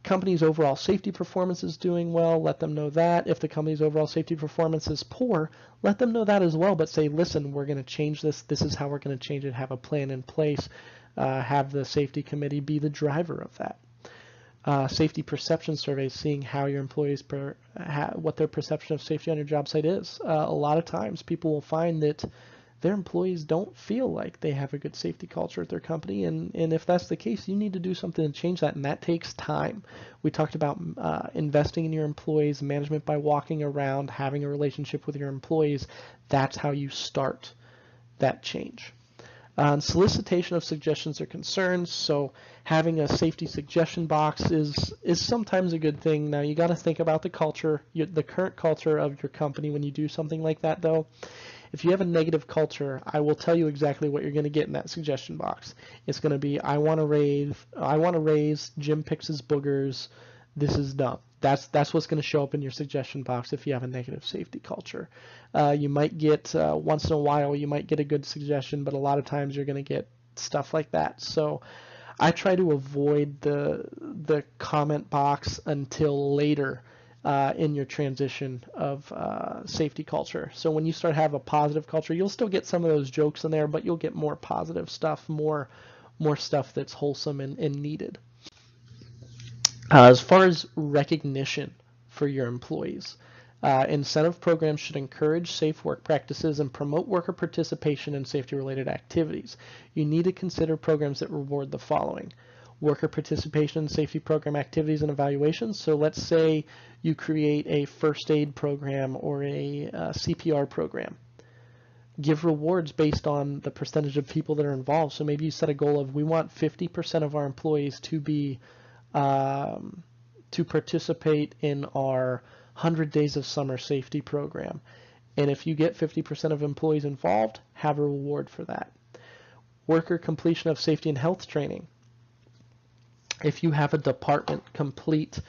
Company's overall safety performance is doing well, let them know that. If the company's overall safety performance is poor, let them know that as well, but say, listen, we're going to change this. This is how we're going to change it. Have a plan in place. Have the safety committee be the driver of that. Safety perception surveys, seeing how your employees, what their perception of safety on your job site is. A lot of times people will find that their employees don't feel like they have a good safety culture at their company, and if that's the case, you need to do something to change that, and that takes time. We talked about investing in your employees, management by walking around, having a relationship with your employees. That's how you start that change. Solicitation of suggestions or concerns. So having a safety suggestion box is sometimes a good thing. Now you got to think about the culture, the current culture of your company when you do something like that, though. If you have a negative culture, I will tell you exactly what you're going to get in that suggestion box. It's going to be, I want to raise, Jim picks his boogers, this is dumb. That's what's going to show up in your suggestion box if you have a negative safety culture. You might get, once in a while, you might get a good suggestion, but a lot of times you're going to get stuff like that. So I try to avoid the comment box until later in your transition of safety culture. So when you start to have a positive culture, you'll still get some of those jokes in there, but you'll get more positive stuff, more stuff that's wholesome and needed. As far as recognition for your employees, incentive programs should encourage safe work practices and promote worker participation in safety-related activities. You need to consider programs that reward the following: worker participation in safety program activities and evaluations. So let's say you create a first aid program or a CPR program. Give rewards based on the percentage of people that are involved. So maybe you set a goal of, we want 50% of our employees to be to participate in our 100 Days of Summer Safety program. And if you get 50% of employees involved, have a reward for that. Worker completion of safety and health training. If you have a department complete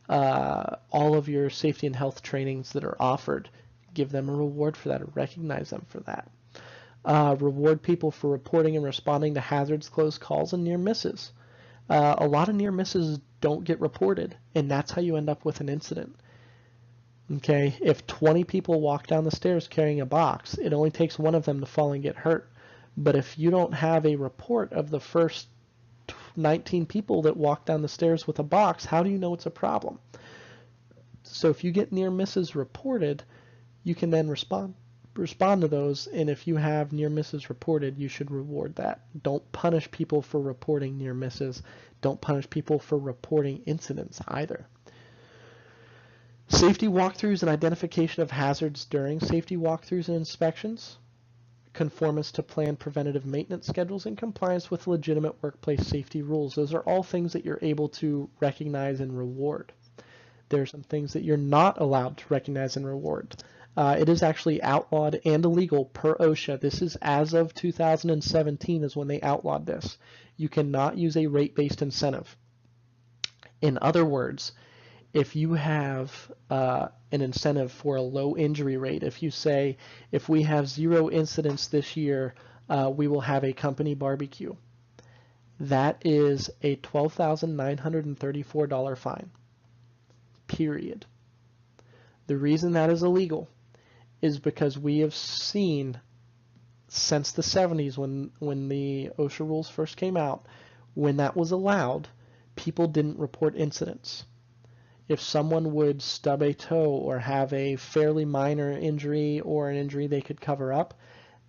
all of your safety and health trainings that are offered, give them a reward for that or recognize them for that. Reward people for reporting and responding to hazards, close calls, and near misses. A lot of near misses don't get reported, and that's how you end up with an incident. Okay, if 20 people walk down the stairs carrying a box, it only takes one of them to fall and get hurt. But if you don't have a report of the first 19 people that walk down the stairs with a box, how do you know it's a problem? So if you get near misses reported, you can then respond to those, and if you have near misses reported, you should reward that. Don't punish people for reporting near misses. Don't punish people for reporting incidents either. Safety walkthroughs and identification of hazards during safety walkthroughs and inspections. Conformance to planned preventative maintenance schedules and compliance with legitimate workplace safety rules. Those are all things that you're able to recognize and reward. There are some things that you're not allowed to recognize and reward. It is actually outlawed and illegal per OSHA. This is as of 2017 is when they outlawed this. You cannot use a rate-based incentive. In other words, if you have an incentive for a low injury rate, if you say, if we have 0 incidents this year, we will have a company barbecue. That is a $12,934 fine, period. The reason that is illegal is because we have seen since the 70s when the OSHA rules first came out, when that was allowed, people didn't report incidents. If someone would stub a toe or have a fairly minor injury or an injury they could cover up,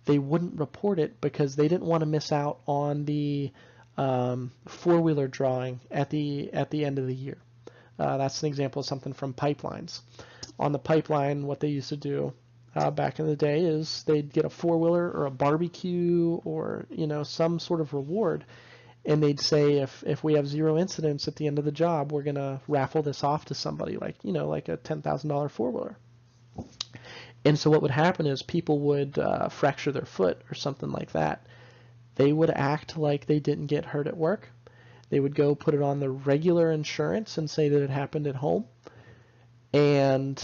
they wouldn't report it because they didn't want to miss out on the four-wheeler drawing at the end of the year. That's an example of something from pipelines. On the pipeline, what they used to do back in the day is they'd get a four-wheeler or a barbecue or some sort of reward, and they'd say if we have 0 incidents at the end of the job, we're gonna raffle this off to somebody, like a $10,000 four-wheeler. And so what would happen is people would fracture their foot or something like that. They would act like they didn't get hurt at work. They would go put it on the regular insurance and say that it happened at home. And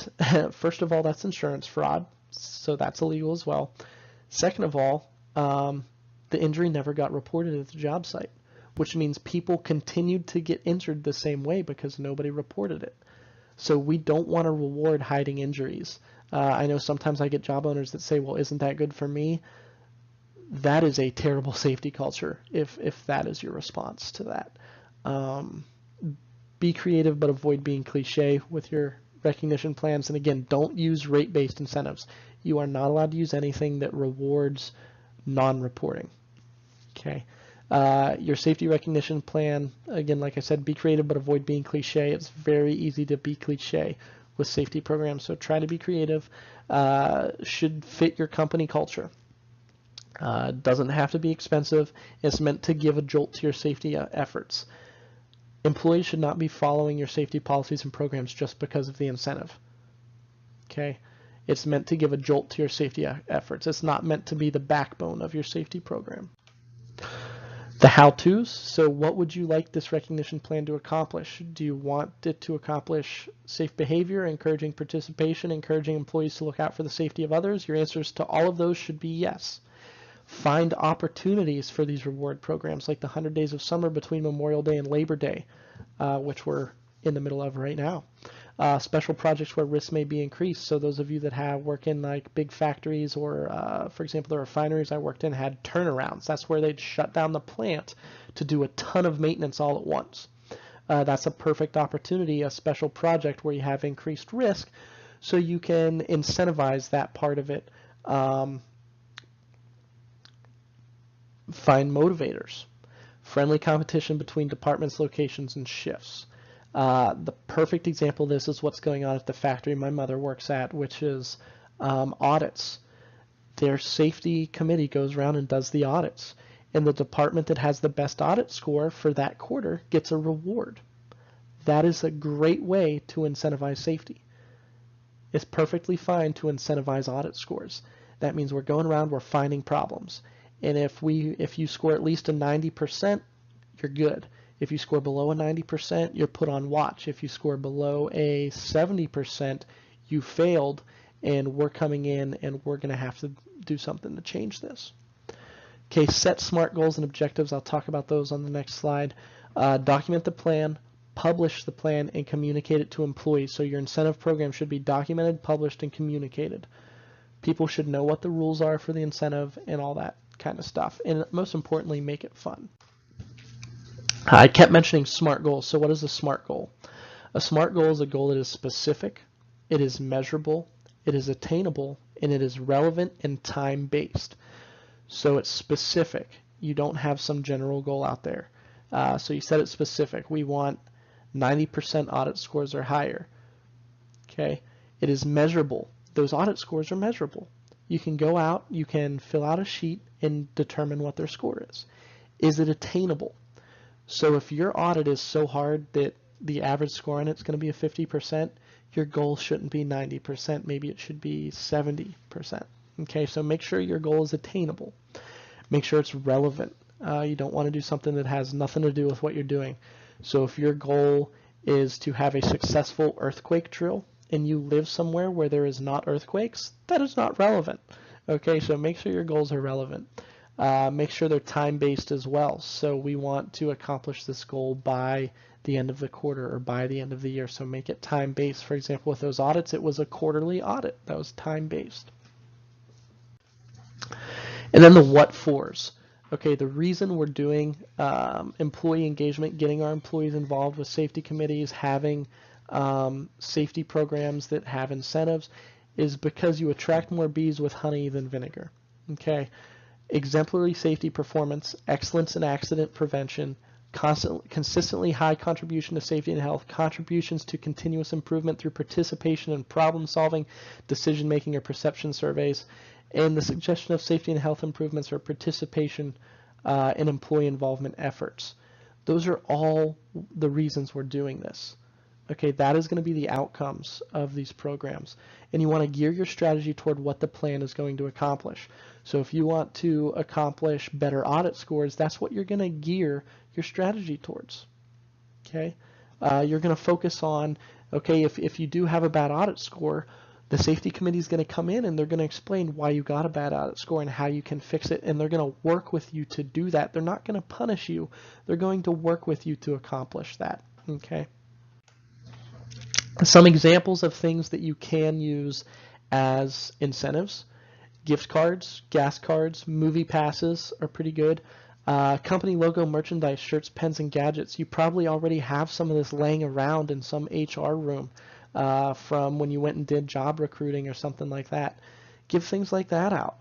first of all, that's insurance fraud, so that's illegal as well. Second of all, the injury never got reported at the job site, which means people continued to get injured the same way because nobody reported it. So we don't want to reward hiding injuries. I know sometimes I get job owners that say, well, isn't that good for me? That is a terrible safety culture if that is your response to that. Be creative, but avoid being cliche with your recognition plans. And again, don't use rate-based incentives. You are not allowed to use anything that rewards non-reporting. Okay. Your safety recognition plan, again, like I said, be creative, but avoid being cliche. It's very easy to be cliche with safety programs, so try to be creative. Should fit your company culture. Doesn't have to be expensive. It's meant to give a jolt to your safety efforts. Employees should not be following your safety policies and programs just because of the incentive. Okay? It's meant to give a jolt to your safety efforts. It's not meant to be the backbone of your safety program. The how-tos. So what would you like this recognition plan to accomplish? Do you want it to accomplish safe behavior, encouraging participation, encouraging employees to look out for the safety of others? Your answers to all of those should be yes. Find opportunities for these reward programs, like the 100 Days of Summer between Memorial Day and Labor Day, which we're in the middle of right now. Special projects where risks may be increased. So those of you that work in like big factories or, for example, the refineries I worked in had turnarounds. That's where they'd shut down the plant to do a ton of maintenance all at once. That's a perfect opportunity, a special project where you have increased risk, so you can incentivize that part of it. Find motivators. Friendly competition between departments, locations, and shifts. The perfect example of this is what's going on at the factory my mother works at, which is audits. Their safety committee goes around and does the audits, and the department that has the best audit score for that quarter gets a reward. That is a great way to incentivize safety. It's perfectly fine to incentivize audit scores. That means we're going around, we're finding problems. And if you score at least a 90%, you're good. If you score below a 90%, you're put on watch. If you score below a 70%, you failed, and we're coming in and we're going to have to do something to change this. Okay, set SMART goals and objectives. I'll talk about those on the next slide. Document the plan. publish the plan and communicate it to employees. So your incentive program should be documented, published, and communicated. People should know what the rules are for the incentive and all that kind of stuff. And most importantly, make it fun. I kept mentioning SMART goals. So what is a SMART goal? A SMART goal is a goal that is specific, it is measurable, it is attainable, and it is relevant and time-based. So it's specific. You don't have some general goal out there. So you set it specific. We want 90% audit scores or higher. Okay. It is measurable. Those audit scores are measurable. You can go out, you can fill out a sheet and determine what their score is. Is it attainable? So if your audit is so hard that the average score on it's going to be a 50%, your goal shouldn't be 90%. Maybe it should be 70%. Okay, so make sure your goal is attainable. Make sure it's relevant. You don't want to do something that has nothing to do with what you're doing. So if your goal is to have a successful earthquake drill and you live somewhere where there is not earthquakes, that is not relevant. Okay, so make sure your goals are relevant. Make sure they're time-based as well. So we want to accomplish this goal by the end of the quarter or by the end of the year. So make it time-based. For example, with those audits, it was a quarterly audit. That was time-based. And then the what fors. Okay, the reason we're doing employee engagement, getting our employees involved with safety committees, having safety programs that have incentives, is because you attract more bees with honey than vinegar. Okay, exemplary safety performance, excellence in accident prevention, consistently high contribution to safety and health, contributions to continuous improvement through participation in problem solving, decision making, or perception surveys, and the suggestion of safety and health improvements or participation in employee involvement efforts. Those are all the reasons we're doing this. Okay, that is going to be the outcomes of these programs. And you want to gear your strategy toward what the plan is going to accomplish. So if you want to accomplish better audit scores, that's what you're going to gear your strategy towards. Okay, you're going to focus on, okay, if you do have a bad audit score, the safety committee is going to come in and they're going to explain why you got a bad audit score and how you can fix it, and they're going to work with you to do that. They're not going to punish you. They're going to work with you to accomplish that. Okay. Some examples of things that you can use as incentives: gift cards, gas cards, movie passes are pretty good. Company logo merchandise, shirts, pens, and gadgets. You probably already have some of this laying around in some HR room from when you went and did job recruiting or something like that. Give things like that out.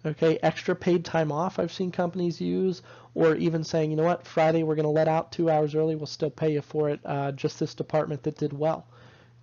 Okay, extra paid time off I've seen companies use, or even saying, you know what, Friday we're going to let out 2 hours early, we'll still pay you for it, just this department that did well.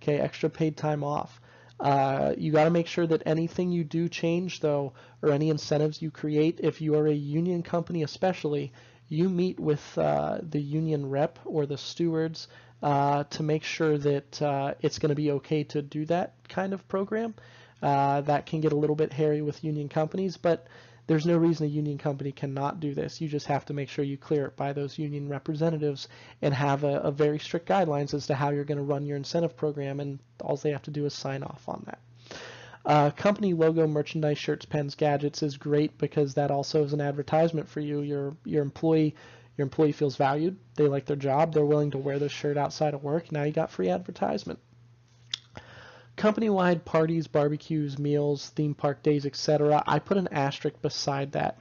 Okay, extra paid time off. You got to make sure that anything you do change, though, or any incentives you create, if you are a union company especially, you meet with the union rep or the stewards to make sure that it's going to be okay to do that kind of program. That can get a little bit hairy with union companies, but there's no reason a union company cannot do this. You just have to make sure you clear it by those union representatives and have a very strict guidelines as to how you're going to run your incentive program, and all they have to do is sign off on that. Company logo merchandise, shirts, pens, gadgets is great because that also is an advertisement for you. Your employee feels valued. They like their job. They're willing to wear this shirt outside of work. Now you got free advertisement. Company-wide parties, barbecues, meals, theme park days, etc. I put an asterisk beside that.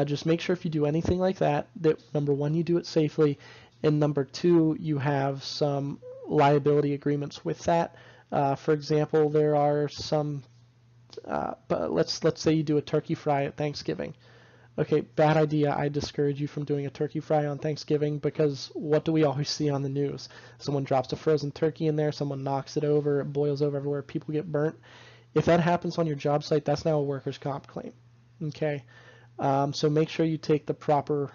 Just make sure if you do anything like that, that number one, you do it safely, and number two, you have some liability agreements with that. For example, there are some, but let's say you do a turkey fry at Thanksgiving. Okay, bad idea. I discourage you from doing a turkey fry on Thanksgiving, because what do we always see on the news? Someone drops a frozen turkey in there, someone knocks it over, it boils over everywhere, people get burnt. If that happens on your job site, that's now a workers' comp claim. Okay, so make sure you take the proper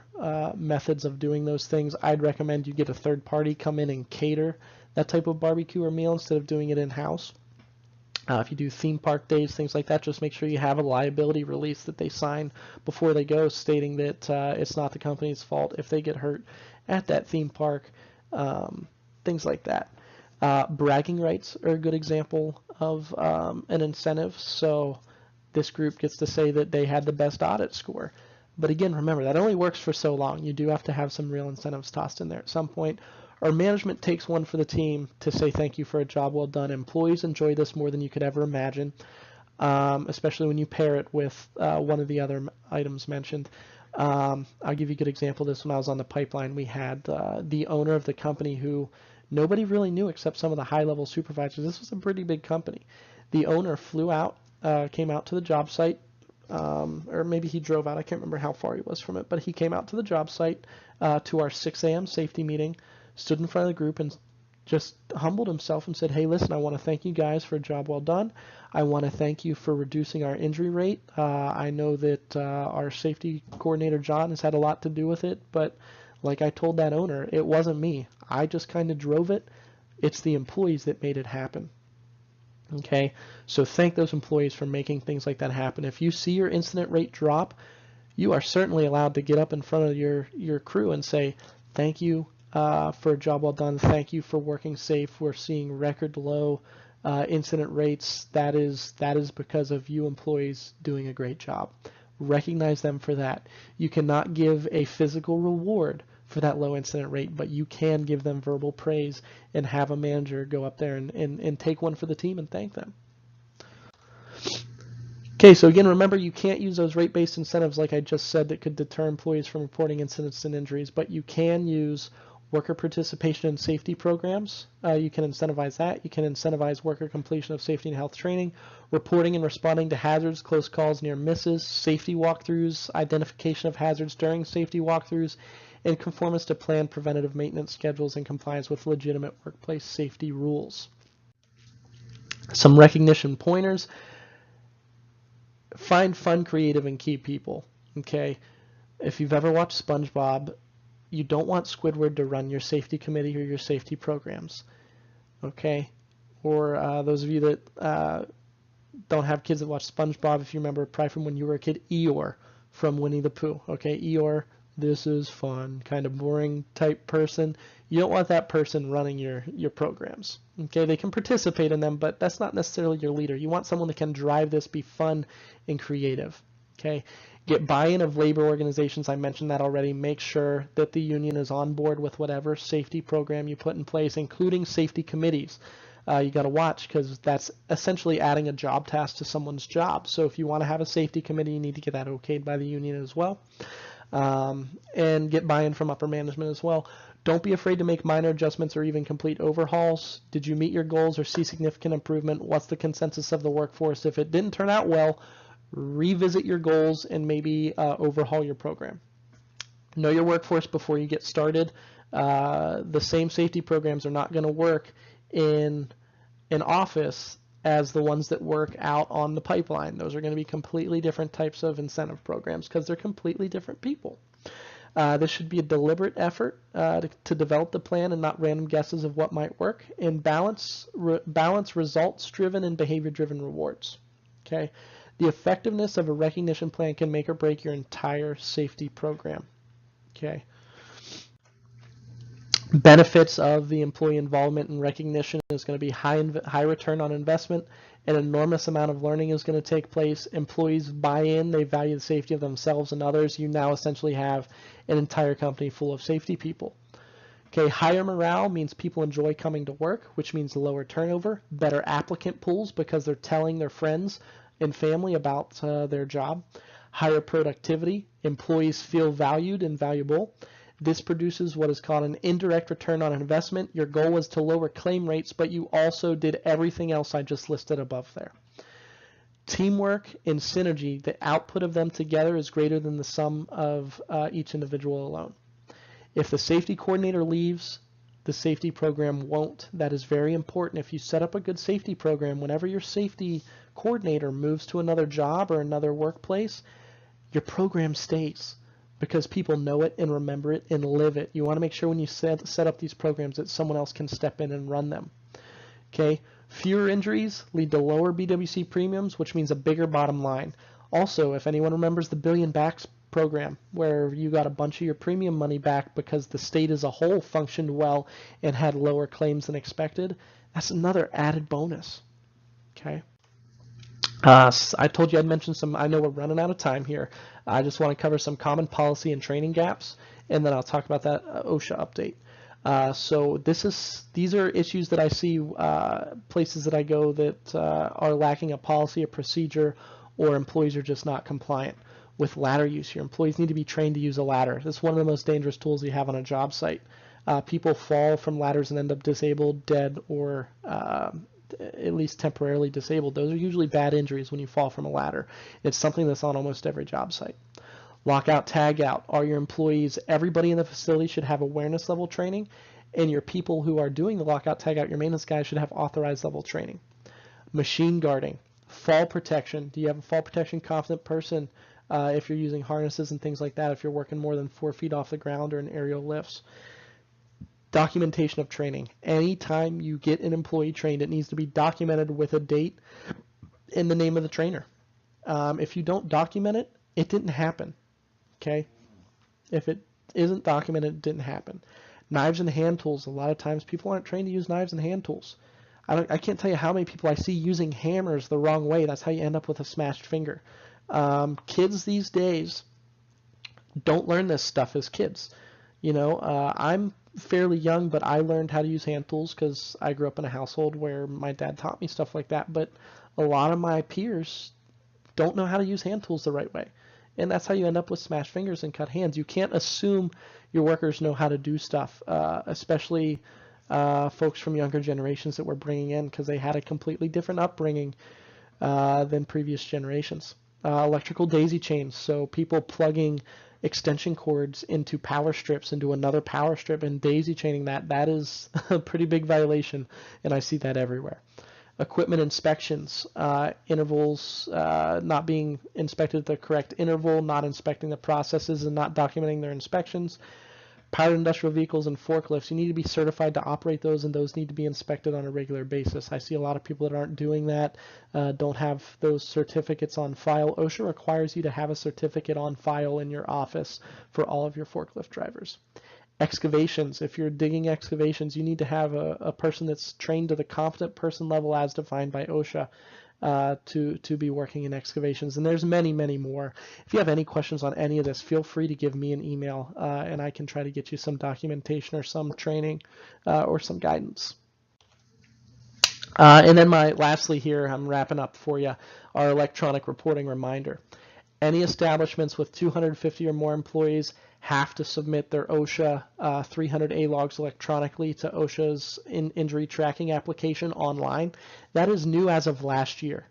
methods of doing those things. I'd recommend you get a third party come in and cater that type of barbecue or meal instead of doing it in-house. If you do theme park days, things like that, just make sure you have a liability release that they sign before they go, stating that it's not the company's fault if they get hurt at that theme park, things like that. Bragging rights are a good example of an incentive. So this group gets to say that they had the best audit score. But again, remember, that only works for so long. You do have to have some real incentives tossed in there at some point, Our management takes one for the team to say thank you for a job well done. Employees enjoy this more than you could ever imagine, especially when you pair it with one of the other items mentioned. I'll give you a good example of this. When I was on the pipeline, we had the owner of the company who nobody really knew except some of the high-level supervisors. This was a pretty big company. The owner flew out, came out to the job site, or maybe he drove out. I can't remember how far he was from it, but he came out to the job site to our 6 a.m. safety meeting, stood in front of the group and just humbled himself and said, hey, listen, I want to thank you guys for a job well done. I want to thank you for reducing our injury rate. I know that our safety coordinator, John, has had a lot to do with it, but like I told that owner, it wasn't me. I just kind of drove it. It's the employees that made it happen. Okay, so thank those employees for making things like that happen. If you see your incident rate drop, you are certainly allowed to get up in front of your crew and say, thank you for a job well done. Thank you for working safe. We're seeing record low incident rates. That is because of you employees doing a great job. Recognize them for that. You cannot give a physical reward for that low incident rate, but you can give them verbal praise and have a manager go up there and take one for the team and thank them. Okay, so again, remember, you can't use those rate-based incentives like I just said that could deter employees from reporting incidents and injuries, but you can use worker participation in safety programs. You can incentivize that. You can incentivize worker completion of safety and health training, reporting and responding to hazards, close calls, near misses, safety walkthroughs, identification of hazards during safety walkthroughs, and conformance to planned preventative maintenance schedules and compliance with legitimate workplace safety rules. Some recognition pointers. Find fun, creative, and key people. Okay, if you've ever watched SpongeBob, you don't want Squidward to run your safety committee or your safety programs. Okay, or those of you that don't have kids that watch SpongeBob, if you remember probably from when you were a kid, Eeyore from Winnie the Pooh. Okay, Eeyore, this is fun, kind of boring type person. You don't want that person running your programs. Okay, they can participate in them, but that's not necessarily your leader. You want someone that can drive this, be fun and creative. Okay, get buy-in of labor organizations. I mentioned that already. Make sure that the union is on board with whatever safety program you put in place, including safety committees. You got to watch, because that's essentially adding a job task to someone's job. So if you want to have a safety committee, you need to get that okayed by the union as well. And get buy-in from upper management as well. Don't be afraid to make minor adjustments or even complete overhauls. Did you meet your goals or see significant improvement? What's the consensus of the workforce? If it didn't turn out well, revisit your goals and maybe overhaul your program. Know your workforce before you get started. The same safety programs are not going to work in an office as the ones that work out on the pipeline. Those are going to be completely different types of incentive programs because they're completely different people. This should be a deliberate effort to develop the plan and not random guesses of what might work. And balance results-driven and behavior-driven rewards. Okay, the effectiveness of a recognition plan can make or break your entire safety program. Okay. Benefits of the employee involvement and recognition is going to be high return on investment. An enormous amount of learning is going to take place. Employees buy in. They value the safety of themselves and others. You now essentially have an entire company full of safety people. Okay, higher morale means people enjoy coming to work, which means lower turnover, better applicant pools because they're telling their friends and family about their job. Higher productivity. Employees feel valued and valuable. This produces what is called an indirect return on investment. Your goal was to lower claim rates, but you also did everything else I just listed above there. Teamwork and synergy, the output of them together is greater than the sum of each individual alone. If the safety coordinator leaves, the safety program won't. That is very important. If you set up a good safety program, whenever your safety coordinator moves to another job or another workplace, your program stays, because people know it and remember it and live it. You want to make sure when you set up these programs that someone else can step in and run them. Okay, fewer injuries lead to lower BWC premiums, which means a bigger bottom line. Also, if anyone remembers the Billion Backs program, where you got a bunch of your premium money back because the state as a whole functioned well and had lower claims than expected, that's another added bonus. Okay. I told you I'd mention some. I know we're running out of time here. I just want to cover some common policy and training gaps, and then I'll talk about that OSHA update. So these are issues that I see places that I go that are lacking a policy, a procedure, or employees are just not compliant with ladder use. Your employees need to be trained to use a ladder. That's one of the most dangerous tools you have on a job site. People fall from ladders and end up disabled, dead, or at least temporarily disabled. Those are usually bad injuries when you fall from a ladder. It's something that's on almost every job site. Lockout, tag out. Are your employees, everybody in the facility should have awareness level training, and your people who are doing the lockout, tag out, your maintenance guys should have authorized level training. Machine guarding, fall protection. Do you have a fall protection competent person if you're using harnesses and things like that, if you're working more than 4 feet off the ground or in aerial lifts? Documentation of training. Anytime you get an employee trained, it needs to be documented with a date and the name of the trainer. If you don't document it, it didn't happen. Okay? If it isn't documented, it didn't happen. Knives and hand tools. A lot of times people aren't trained to use knives and hand tools. I can't tell you how many people I see using hammers the wrong way. That's how you end up with a smashed finger. Kids these days don't learn this stuff as kids. I'm fairly young, but I learned how to use hand tools because I grew up in a household where my dad taught me stuff like that. But a lot of my peers don't know how to use hand tools the right way. And that's how you end up with smashed fingers and cut hands. You can't assume your workers know how to do stuff, especially folks from younger generations that we're bringing in because they had a completely different upbringing than previous generations. Electrical daisy chains, so people plugging extension cords into power strips into another power strip and daisy chaining that is a pretty big violation, and I see that everywhere. Equipment inspections, intervals not being inspected at the correct interval, not inspecting the processes and not documenting their inspections. Powered industrial vehicles and forklifts, you need to be certified to operate those, and those need to be inspected on a regular basis. I see a lot of people that aren't doing that, don't have those certificates on file. OSHA requires you to have a certificate on file in your office for all of your forklift drivers. Excavations, if you're digging excavations, you need to have a person that's trained to the competent person level as defined by OSHA to be working in excavations. And there's many, many more. If you have any questions on any of this, feel free to give me an email and I can try to get you some documentation or some training or some guidance. And then lastly here, I'm wrapping up for you, our electronic reporting reminder. Any establishments with 250 or more employees have to submit their OSHA 300A logs electronically to OSHA's injury tracking application online. That is new as of last year.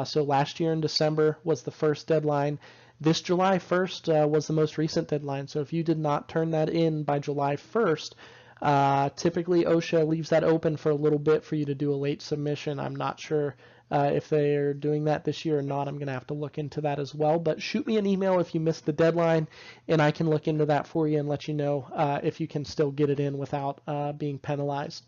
So last year in December was the first deadline. This July 1st was the most recent deadline. So if you did not turn that in by July 1st, typically OSHA leaves that open for a little bit for you to do a late submission. I'm not sure if they're doing that this year or not. I'm going to have to look into that as well. But shoot me an email if you missed the deadline, and I can look into that for you and let you know if you can still get it in without being penalized.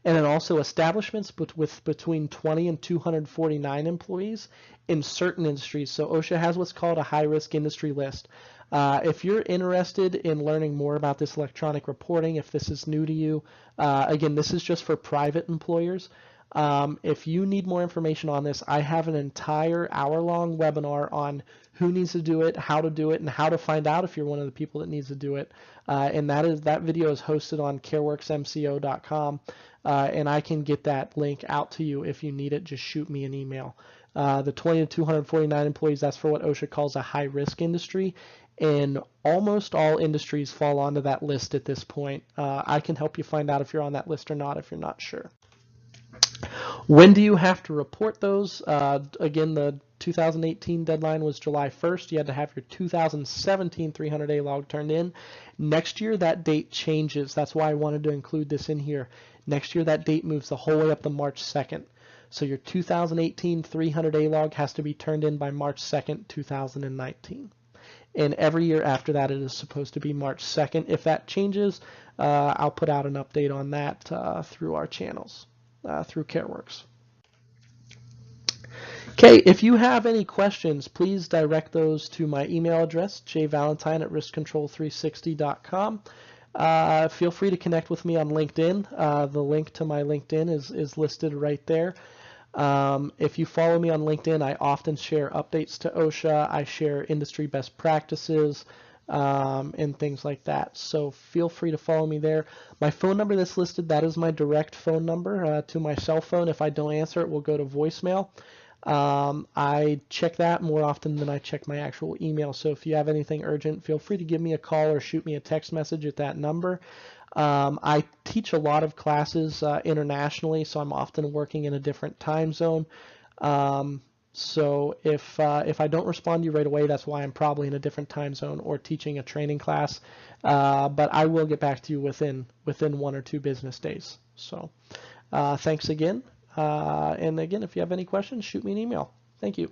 And then also establishments with between 20 and 249 employees in certain industries. So OSHA has what's called a high-risk industry list. If you're interested in learning more about this electronic reporting, if this is new to you, again, this is just for private employers. If you need more information on this, I have an entire hour-long webinar on who needs to do it, how to do it, and how to find out if you're one of the people that needs to do it. And that video is hosted on careworksmco.com, and I can get that link out to you if you need it. Just shoot me an email. The 20 to 249 employees, that's for what OSHA calls a high-risk industry, and almost all industries fall onto that list at this point. I can help you find out if you're on that list or not if you're not sure. When do you have to report those? Again, the 2018 deadline was July 1st. You had to have your 2017 300A log turned in. Next year, that date changes. That's why I wanted to include this in here. Next year, that date moves the whole way up to March 2nd. So your 2018 300A log has to be turned in by March 2nd, 2019. And every year after that, it is supposed to be March 2nd. If that changes, I'll put out an update on that through our channels. Through CareWorks. Okay, if you have any questions, please direct those to my email address, jvalentine@riskcontrol360.com. Feel free to connect with me on LinkedIn. The link to my LinkedIn is listed right there. If you follow me on LinkedIn, I often share updates to OSHA. I share industry best practices, and things like that. So feel free to follow me there. My phone number that's listed, that is my direct phone number to my cell phone. If I don't answer, it will go to voicemail. I check that more often than I check my actual email. So if you have anything urgent, feel free to give me a call or shoot me a text message at that number. I teach a lot of classes internationally, so I'm often working in a different time zone. Um, so if I don't respond to you right away, that's why I'm probably in a different time zone or teaching a training class. But I will get back to you within 1 or 2 business days. So thanks again. And again, if you have any questions, shoot me an email. Thank you.